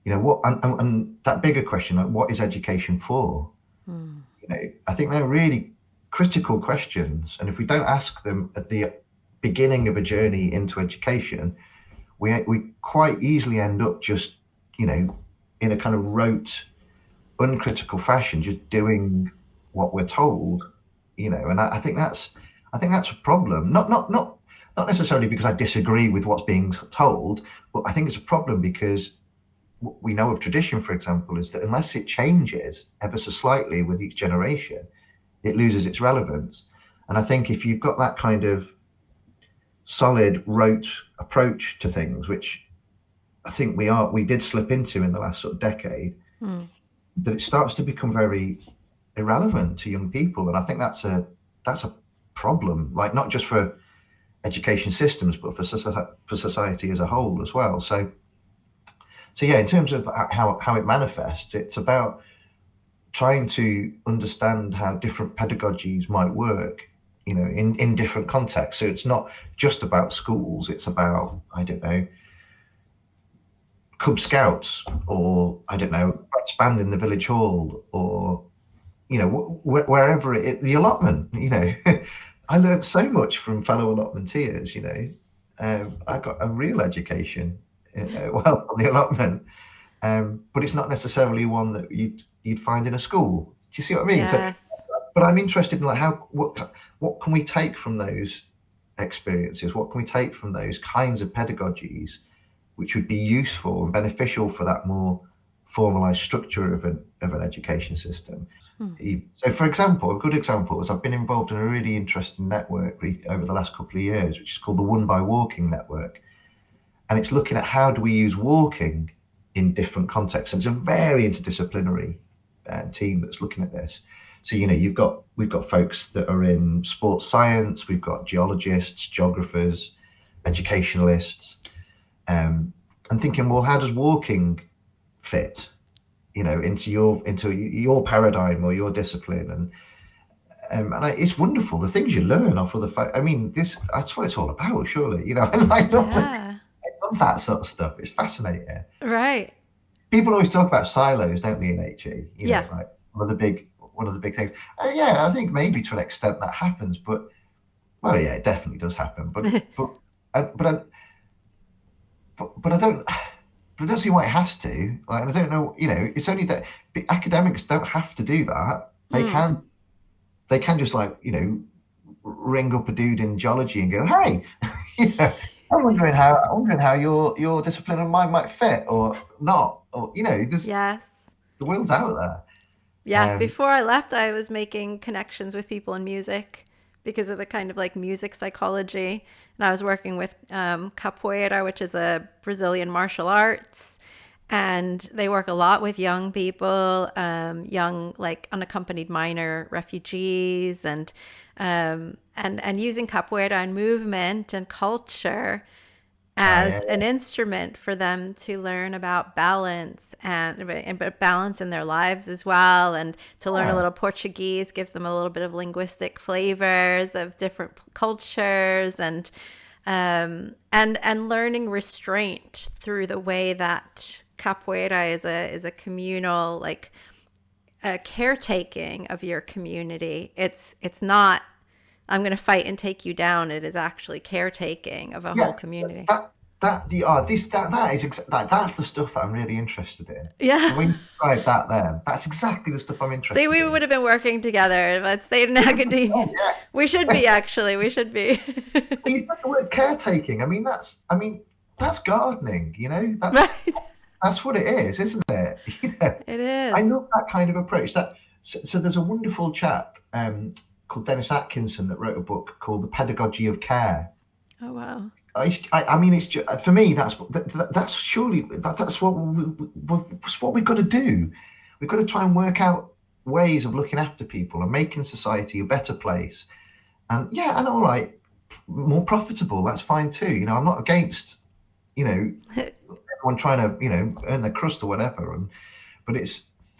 What, and that bigger question, like, what is education for? Mm. I think they're really critical questions, and if we don't ask them at the beginning of a journey into education, we quite easily end up just, in a kind of rote, uncritical fashion, just doing what we're told, and I think that's a problem. Not necessarily because I disagree with what's being told, but I think it's a problem because what we know of tradition, for example, is that unless it changes ever so slightly with each generation, it loses its relevance. And I think if you've got that kind of solid rote approach to things, which I think we did slip into in the last sort of decade, Mm. that it starts to become very irrelevant to young people. And I think that's a problem, like not just for education systems, but for society as a whole as well. So yeah, in terms of how it manifests, it's about trying to understand how different pedagogies might work, in different contexts. So it's not just about schools; it's about, I don't know, Cub Scouts, or I don't know, brass band in the village hall, or wherever the allotment. I learned so much from fellow allotmenteers. I got a real education, well, on the allotment. But it's not necessarily one that you'd find in a school. Do you see what I mean? So, Yes. but I'm interested in, like, what can we take from those experiences? What can we take from those kinds of pedagogies, which would be useful and beneficial for that more formalized structure of an education system? Mm. So, for example, a good example is I've been involved in a really interesting network over the last couple of years, which is called the One by Walking Network, and it's looking at how do we use walking in different contexts. And it's a very interdisciplinary team that's looking at this. So we've got folks that are in sports science, we've got geologists, geographers, educationalists, and thinking, well, how does walking fit, into your paradigm or your discipline? It's wonderful the things you learn off of I mean, that's what it's all about, surely. And Yeah. I love that sort of stuff. It's fascinating. Right. People always talk about silos, don't they, in HE? Yeah. Like one of the big things. Yeah, I think maybe to an extent that happens, but well, yeah, it definitely does happen. I, but I, but I don't. But I don't see why it has to. Like, I don't know. It's only that academics don't have to do that. Mm. They can just, like, ring up a dude in geology and go, "Hey, you know, I'm wondering how your discipline and mine might fit or not, or there's Yes. the world's out there." Yeah, Um, before I left, I was making connections with people in music because of the kind of like music psychology. And I was working with capoeira, which is a Brazilian martial arts. and they work a lot with young people, young like unaccompanied minor refugees, and using capoeira and movement and culture Yeah, as an instrument for them to learn about balance and balance in their lives as well, and to learn a yeah, little Portuguese gives them a little bit of linguistic flavors of different cultures, and learning restraint through the way that capoeira is a communal, like a caretaking of your community. It's not I'm going to fight and take you down. It is actually caretaking of a whole yeah. So community. that's the stuff that I'm really interested in. Yeah. So when you describe that, then that's exactly the stuff I'm See, interested we would in. have been working together. Let's stay in academia. 100%, We should yeah. be, actually. We should be. You said the word caretaking. That's gardening. Right. That's what it is, isn't it? It I is. love that kind of approach. So there's a wonderful chap called Dennis Atkinson that wrote a book called The Pedagogy of Care. Oh, wow. It's just, for me that's surely that's what we've got to do. We've got to try and work out ways of looking after people and making society a better place. And yeah, and all right, more profitable. That's fine too. I'm not against you know everyone trying to earn their crust or whatever. But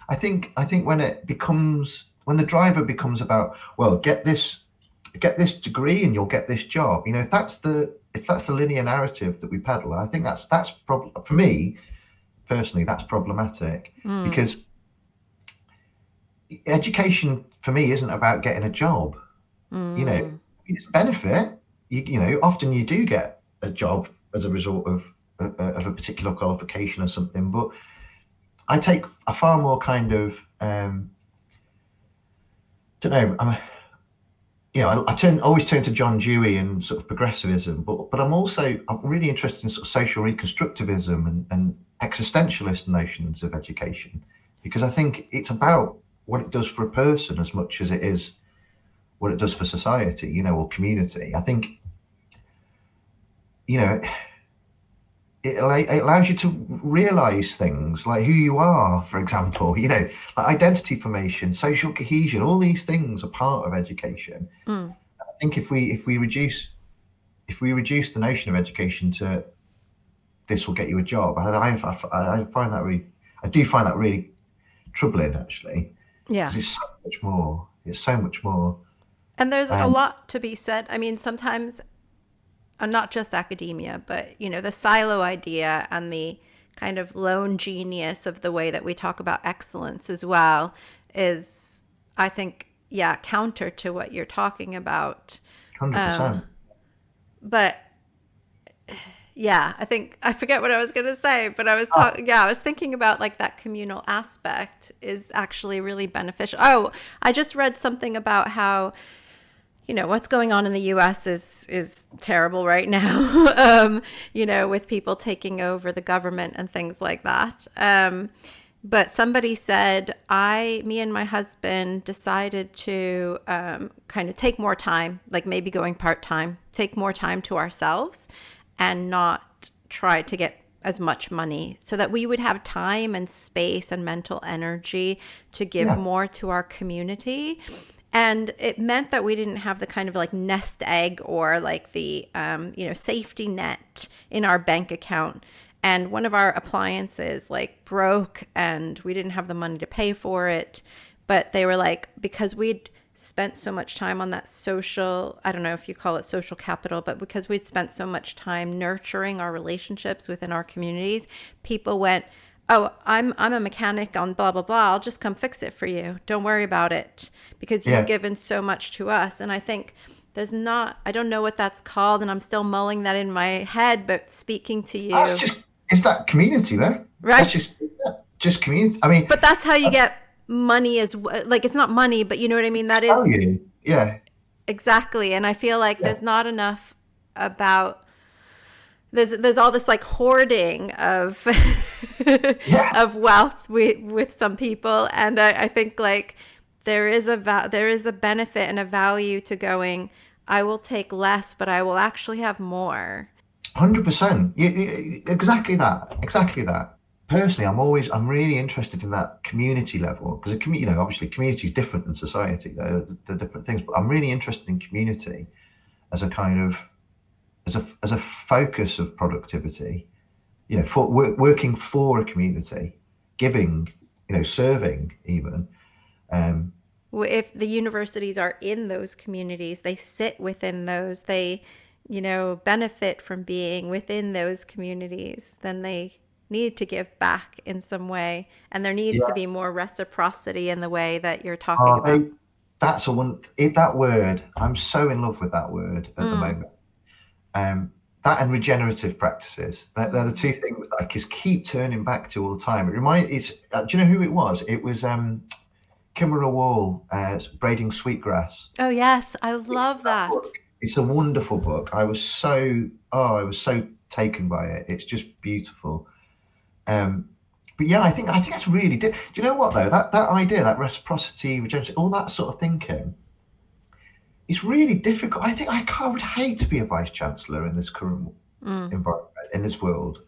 I think when the driver becomes about, well, get this degree and you'll get this job. If that's the linear narrative that we peddle, I think for me personally, that's problematic, Mm, because education for me isn't about getting a job. mm. It's a benefit. Often you do get a job as a result of a particular qualification or something, but I take a far more kind of don't know. I always turn to John Dewey and sort of progressivism, but I'm really interested in sort of social reconstructivism and existentialist notions of education, because I think it's about what it does for a person as much as it is what it does for society, or community. I think you know it allows you to realize things like who you are, for example. Like identity formation, social cohesion. All these things are part of education. Mm. I think if we reduce the notion of education to this will get you a job, I find that I do find that really troubling, actually, Yeah. because it's so much more. It's so much more. And there's a Um, lot to be said. I mean, sometimes, not just academia, but, the silo idea and the kind of lone genius of the way that we talk about excellence as well is, I think, yeah, counter to what you're talking about. 100%. But yeah, I think I forget what I was going to say, but I was Oh, talking, yeah, I was thinking about like that communal aspect is actually really beneficial. Oh, I just read something about how what's going on in the US is terrible right now. With people taking over the government and things like that. But somebody said, me and my husband decided to kind of take more time, like maybe going part time, take more time to ourselves and not try to get as much money, so that we would have time and space and mental energy to give yeah, more to our community. And it meant that we didn't have the kind of like nest egg or like the safety net in our bank account. And one of our appliances like broke and we didn't have the money to pay for it. But they were like, because we'd spent so much time on that social, I don't know if you call it social capital, but because we'd spent so much time nurturing our relationships within our communities, people went, oh, I'm a mechanic on blah blah blah, I'll just come fix it for you, don't worry about it, because you've yeah. given so much to us. And I think I don't know what that's called, and I'm still mulling that in my head, but speaking to That's you, just it's that community, there. That's right? just community. I mean, But that's how you I get money, as like, it's not money, but you know what I mean, that tell is you, yeah, exactly. And I feel like yeah, there's not enough about, there's all this like hoarding of yeah. of wealth with some people. And I think like there is a benefit and a value to going, I will take less but I will actually have more. 100%. Exactly that. Exactly that. personally, I'm really interested in that community level because obviously community is different than society. They're different things, but I'm really interested in community as a kind of as a focus of productivity. For working for a community, giving, serving even. Um, If the universities are in those communities, they sit within those, they, benefit from being within those communities, then they need to give back in some way. And there needs to yeah, be more reciprocity in the way that you're talking are about. they? That's a one. That word, I'm so in love with that word at the Mm. moment. Um, that and regenerative practices. They're the two Mm. things that I just keep turning back to all the time. It reminds. Do you know who it was? It was Kimmerer Wall, Braiding Sweetgrass. Oh, yes. I love That book. that. It's a wonderful book. I was so taken by it. It's just beautiful. Um, but yeah, I think that's really. Do you know what though? That idea, that reciprocity, regenerative, all that sort of thinking, it's really difficult. I would hate to be a vice chancellor in this current Mm. environment, in this world,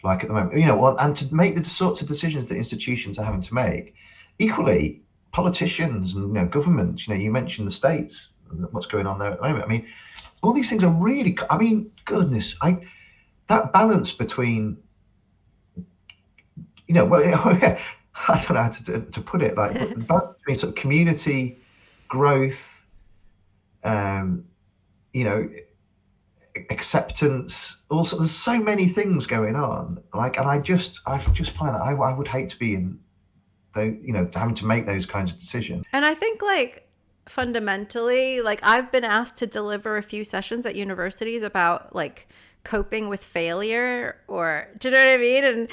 like at the moment. And to make the sorts of decisions that institutions are having to make. Equally, politicians and governments. You mentioned the states, and what's going on there at the moment. I mean, all these things are really. I mean, goodness, that balance between well, I don't know how to put it, like, but the balance between sort of community growth, um, you know, acceptance. Also, there's so many things going on. Like, and I just find that I would hate to be in having to make those kinds of decisions. And I think, like, fundamentally, like, I've been asked to deliver a few sessions at universities about, like, coping with failure, or do you know what I mean? And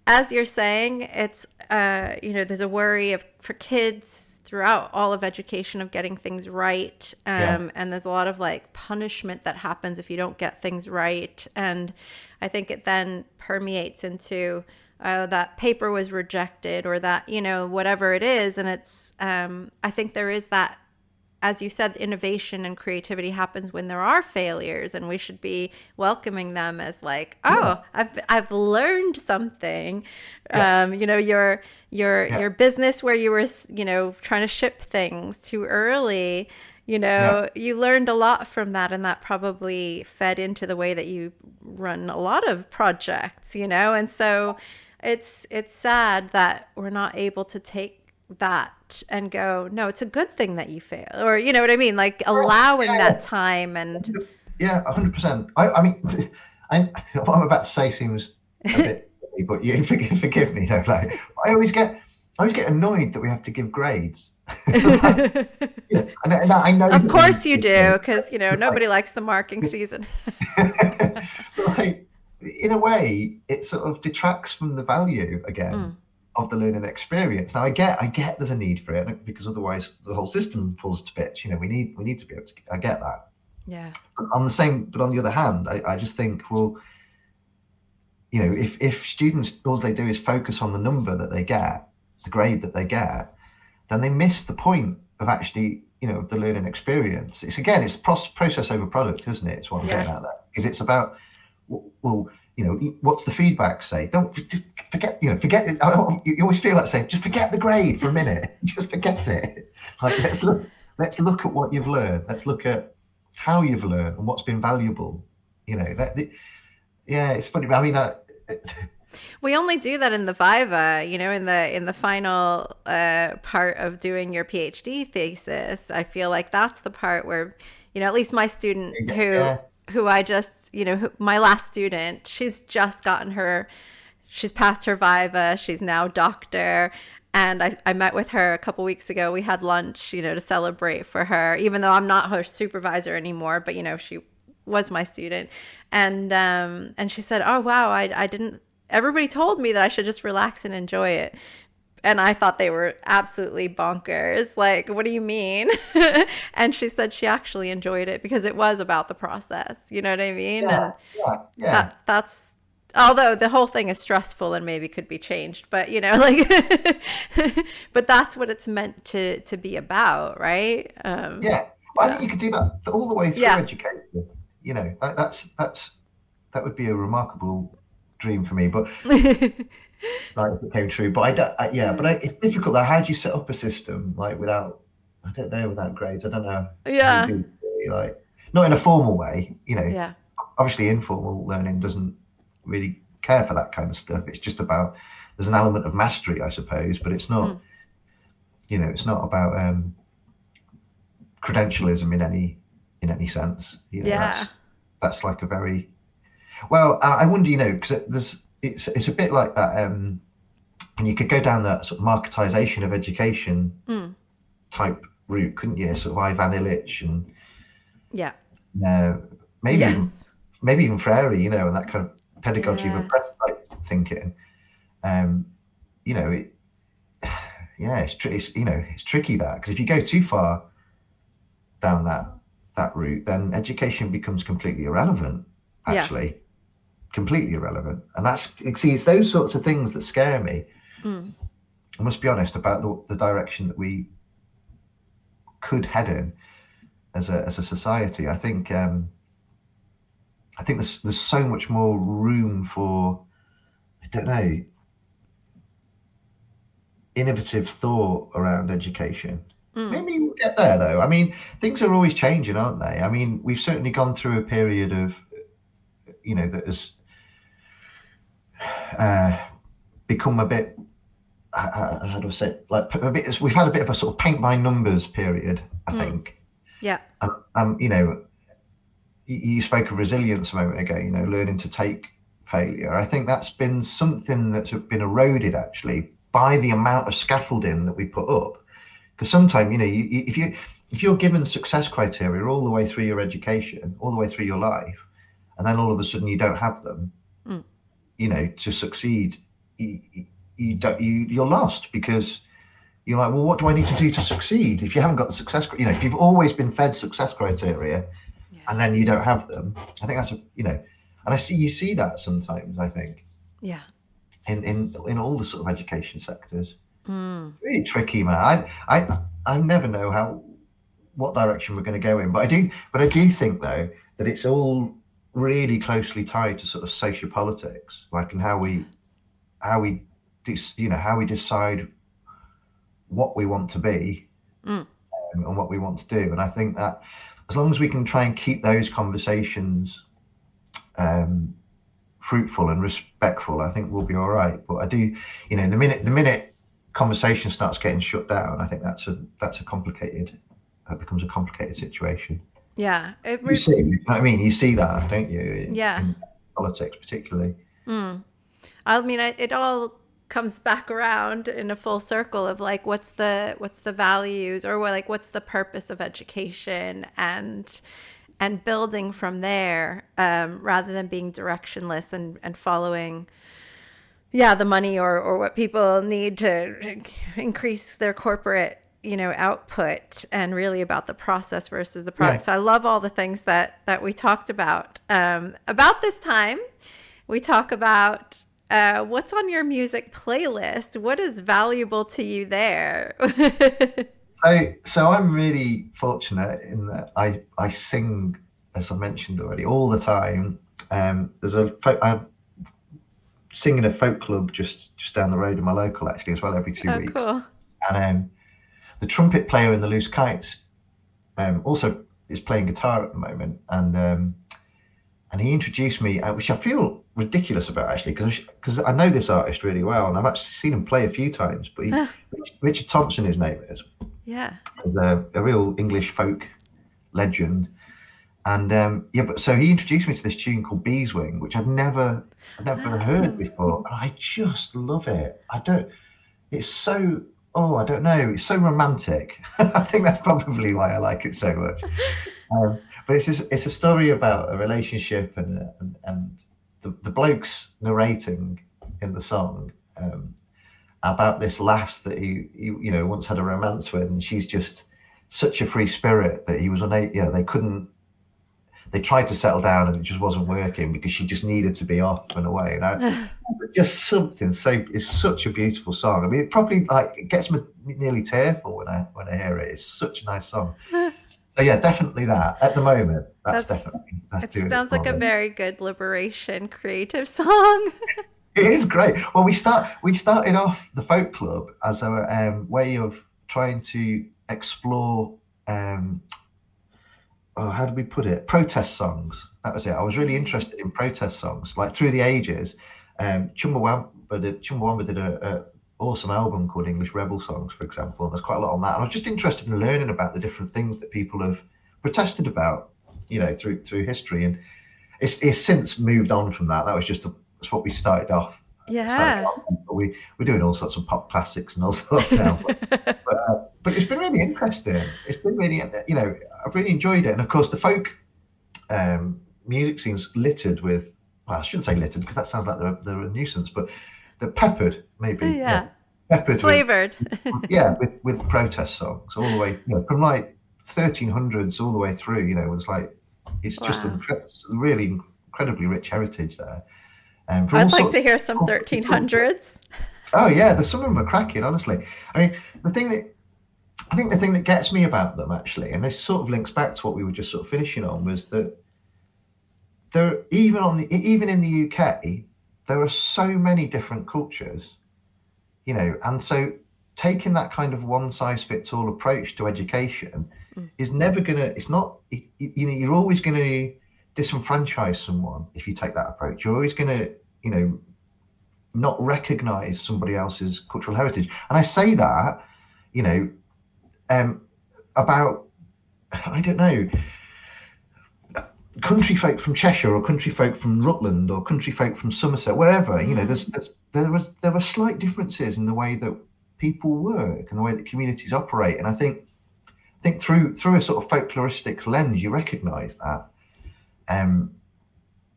as you're saying, it's, there's a worry for kids throughout all of education of getting things right. Yeah, And there's a lot of, like, punishment that happens if you don't get things right. And I think it then permeates into, that paper was rejected, or that, whatever it is. And it's, I think there is that, as you said, innovation and creativity happens when there are failures, and we should be welcoming them as, like, yeah, oh, I've learned something. yeah, Your yeah, business where you were, trying to ship things too early, yeah. you learned a lot from that, and that probably fed into the way that you run a lot of projects, and so it's sad that we're not able to take that and go, no, it's a good thing that you fail, or you know what I mean, like allowing that Yeah, time. And yeah, 100%. I mean, what I'm about to say seems a bit, but you forgive me though. Like, I always get annoyed that we have to give grades. Like, and I know of that we need course to you give do, grades, because but like, nobody likes the marking this, season. but like, in a way, it sort of detracts from the value again Mm, of the learning experience. Now, I get there's a need for it because otherwise the whole system falls to bits. We need to be able to. I get that. yeah. But on the other hand, I just think, well, if students all they do is focus on the number that they get, the grade that they get, then they miss the point of actually, of the learning experience. It's process over product, isn't it? It's what I'm getting at Yes. there, because it's about, well, what's the feedback say? Don't forget, forget it. You always feel like saying, just forget the grade for a minute, just forget it. Like, let's look at what you've learned. Let's look at how you've learned and what's been valuable. Yeah, it's funny. I mean, We only do that in the Viva, in the final part of doing your PhD thesis. I feel like that's the part where, at least my student yeah, who I just, my last student, she's passed her Viva, she's now doctor. And I met with her a couple weeks ago. We had lunch, to celebrate for her, even though I'm not her supervisor anymore, but, she was my student. And she said, oh, wow, I didn't, everybody told me that I should just relax and enjoy it. And I thought they were absolutely bonkers. Like, what do you mean? And she said she actually enjoyed it because it was about the process. You know what I mean? yeah, And yeah, yeah. that's although the whole thing is stressful and maybe could be changed, but like but that's what it's meant to be about, right? Yeah, but I think Yeah. you could do that all the way through Yeah. education. That's that would be a remarkable dream for me. But like if it came true. But I don't. Yeah, but it's difficult though. How do you set up a system like without? I don't know, without grades. I don't know how you Yeah. do it, like not in a formal way. Yeah. Obviously informal learning doesn't really care for that kind of stuff. It's just about there's an element of mastery, I suppose, but it's not. Mm. It's not about credentialism in any sense. Yeah. That's like a very well. I wonder, because it's a bit like that. And you could go down that sort of marketisation of education Mm. type route, couldn't you? Sort of Ivan Illich and Yeah. uh, maybe even Yes. maybe even Freire, and that kind of pedagogy of Yes. oppressed type thinking. Um, you know, it, yeah, it's tricky that because if you go too far down that route, then education becomes completely irrelevant. Yeah. Actually, completely irrelevant, and it's those sorts of things that scare me. Mm. I must be honest about the direction that we could head in as a society. I think there's so much more room for I don't know innovative thought around education. Mm. Maybe we'll get there though. I mean, things are always changing, aren't they? I mean, we've certainly gone through a period of that has uh, become a bit. How do I say it? Like a bit? We've had a bit of a sort of paint by numbers period, I Mm. think. Yeah. You spoke of resilience a moment ago. Learning to take failure. I think that's been something that's been eroded actually by the amount of scaffolding that we put up. Because sometimes, if you're given success criteria all the way through your education, all the way through your life, and then all of a sudden you don't have them, Mm. to succeed, you, you don't, you're lost because you're like, well, what do I need to do to succeed? If you haven't got the if you've always been fed success criteria Yeah. and then you don't have them, I think and you see that sometimes. I think Yeah. in all the sort of education sectors, Mm. really tricky, man. I never know what direction we're going to go in, but I do think though that it's all really closely tied to sort of sociopolitics, like and Yes. how we how we decide what we want to be Mm. and what we want to do. And I think that as long as we can try and keep those conversations um, fruitful and respectful, I think we'll be all right. But I do, the minute conversation starts getting shut down, I think that's a complicated becomes a complicated situation. Yeah. You know what I mean? You see that, don't you, Yeah. in politics particularly? Mm. I mean, it all comes back around in a full circle of like, what's the values, or what, like, what's the purpose of education, and building from there, rather than being directionless and following, yeah, the money, or what people need to increase their corporate, output, and really about the process versus the Yeah. product. So I love all the things that we talked about this time. We talk about what's on your music playlist. What is valuable to you there? So I'm really fortunate in that I sing, as I mentioned already, all the time. I sing in a folk club just down the road in my local actually as well every two Oh, weeks. cool. And the trumpet player in the Loose Kites also is playing guitar at the moment, and he introduced me, which I feel ridiculous about actually, because I know this artist really well, and I've actually seen him play a few times. But Richard Thompson, his name Yeah. is a real English folk legend, and yeah. But so he introduced me to this tune called Beeswing, which I'd never heard Oh. before, and I just love it. I don't. It's so. Oh, I don't know. It's so romantic. I think that's probably why I like it so much. But it's a story about a relationship and the bloke's narrating in the song about this lass that he once had a romance with, and she's just such a free spirit that he was unable. They couldn't. They tried to settle down, and it just wasn't working because she just needed to be off and away. Just something so. It's such a beautiful song. I mean, it probably like it gets me nearly tearful when I hear it. It's such a nice song. So yeah, definitely that. At the moment, That's that's it doing it sounds like for a me. very good liberation creative song. It is great. Well, we started off the folk club as a way of trying to explore um, oh, how did we put it? Protest songs. That was it. I was really Mm. interested in protest songs, like through the ages. Chumbawamba did a awesome album called English Rebel Songs, for example. And there's quite a lot on that. And I was just interested in learning about the different things that people have protested about, through history. And it's since moved on from that. That was just that's what we started off. Yeah. But we're doing all sorts of pop classics and all sorts now. But it's been really interesting. It's been really, I've really enjoyed it. And of course, the folk music scene's littered with, well, I shouldn't say littered because that sounds like they're a nuisance, but they're peppered, maybe, yeah, Yeah. peppered with, Flavored. yeah, with protest songs all the way, from like 1300s all the way through. It's like it's just Wow. really incredibly rich heritage there, and from all I'd like sorts to of hear some culture. 1300s. Oh yeah, there's some of them are cracking, honestly. I mean, the thing that I think the thing that gets me about them actually, and this sort of links back to what we were just sort of finishing on, was that there even in the UK, there are so many different cultures, and so taking that kind of one size fits all approach to education Mm. is never gonna. It's not. You're always gonna disenfranchise someone if you take that approach. You're always gonna, you know, not recognise somebody else's cultural heritage. And I say that, you know, um, about I don't know, country folk from Cheshire or country folk from Rutland or country folk from Somerset, wherever. Mm. There are slight differences in the way that people work and the way that communities operate. And I think through a sort of folkloristic lens, you recognise that. Um,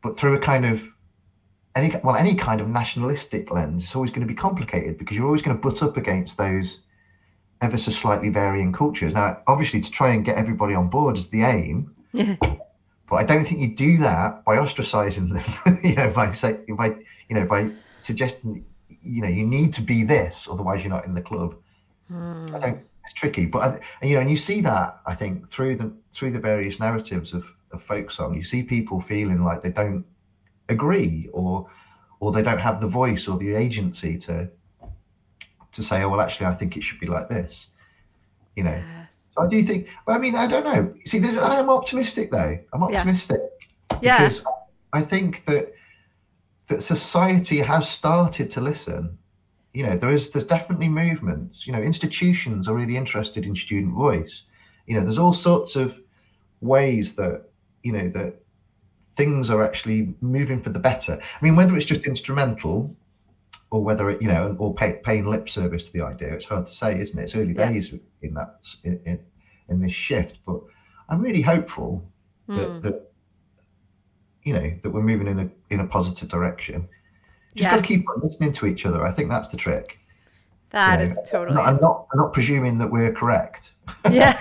but through a kind of any kind of nationalistic lens, it's always going to be complicated because you're always going to butt up against those ever so slightly varying cultures. Now, obviously, to try and get everybody on board is the aim, but I don't think you do that by ostracizing them. By suggesting you need to be this, otherwise you're not in the club. I Mm. don't. It's tricky, but and you see that I think through the various narratives of folk song, you see people feeling like they don't agree or they don't have the voice or the agency to say, oh well, actually, I think it should be like this. You know. Yes. So I do think, but I mean, I don't know. See, I am optimistic though. I'm Yeah. optimistic Yeah. because I think that society has started to listen. There's definitely movements. Institutions are really interested in student voice. There's all sorts of ways that things are actually moving for the better. I mean, whether it's just instrumental or whether paying lip service to the idea, it's hard to say, isn't it? It's early Yeah. days in this shift, but I'm really hopeful that Mm. that that we're moving in a positive direction. Just got to Yes. keep on listening to each other. I think that's the trick. That is I'm not, totally. I'm not, I'm not presuming that we're correct. Yeah.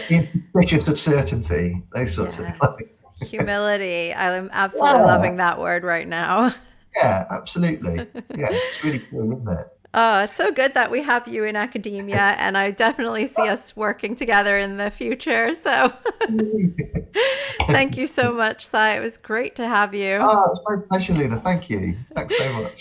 Being suspicious of certainty, those sorts of Yes. things. Humility. I'm absolutely Yeah, loving that word right now. yeah, absolutely. Yeah, it's really cool, isn't it? Oh, it's so good that we have you in academia, and I definitely see us working together in the future. So thank you so much, Si. It was great to have you. Oh, it's my pleasure, Luna. Thank you. Thanks so much.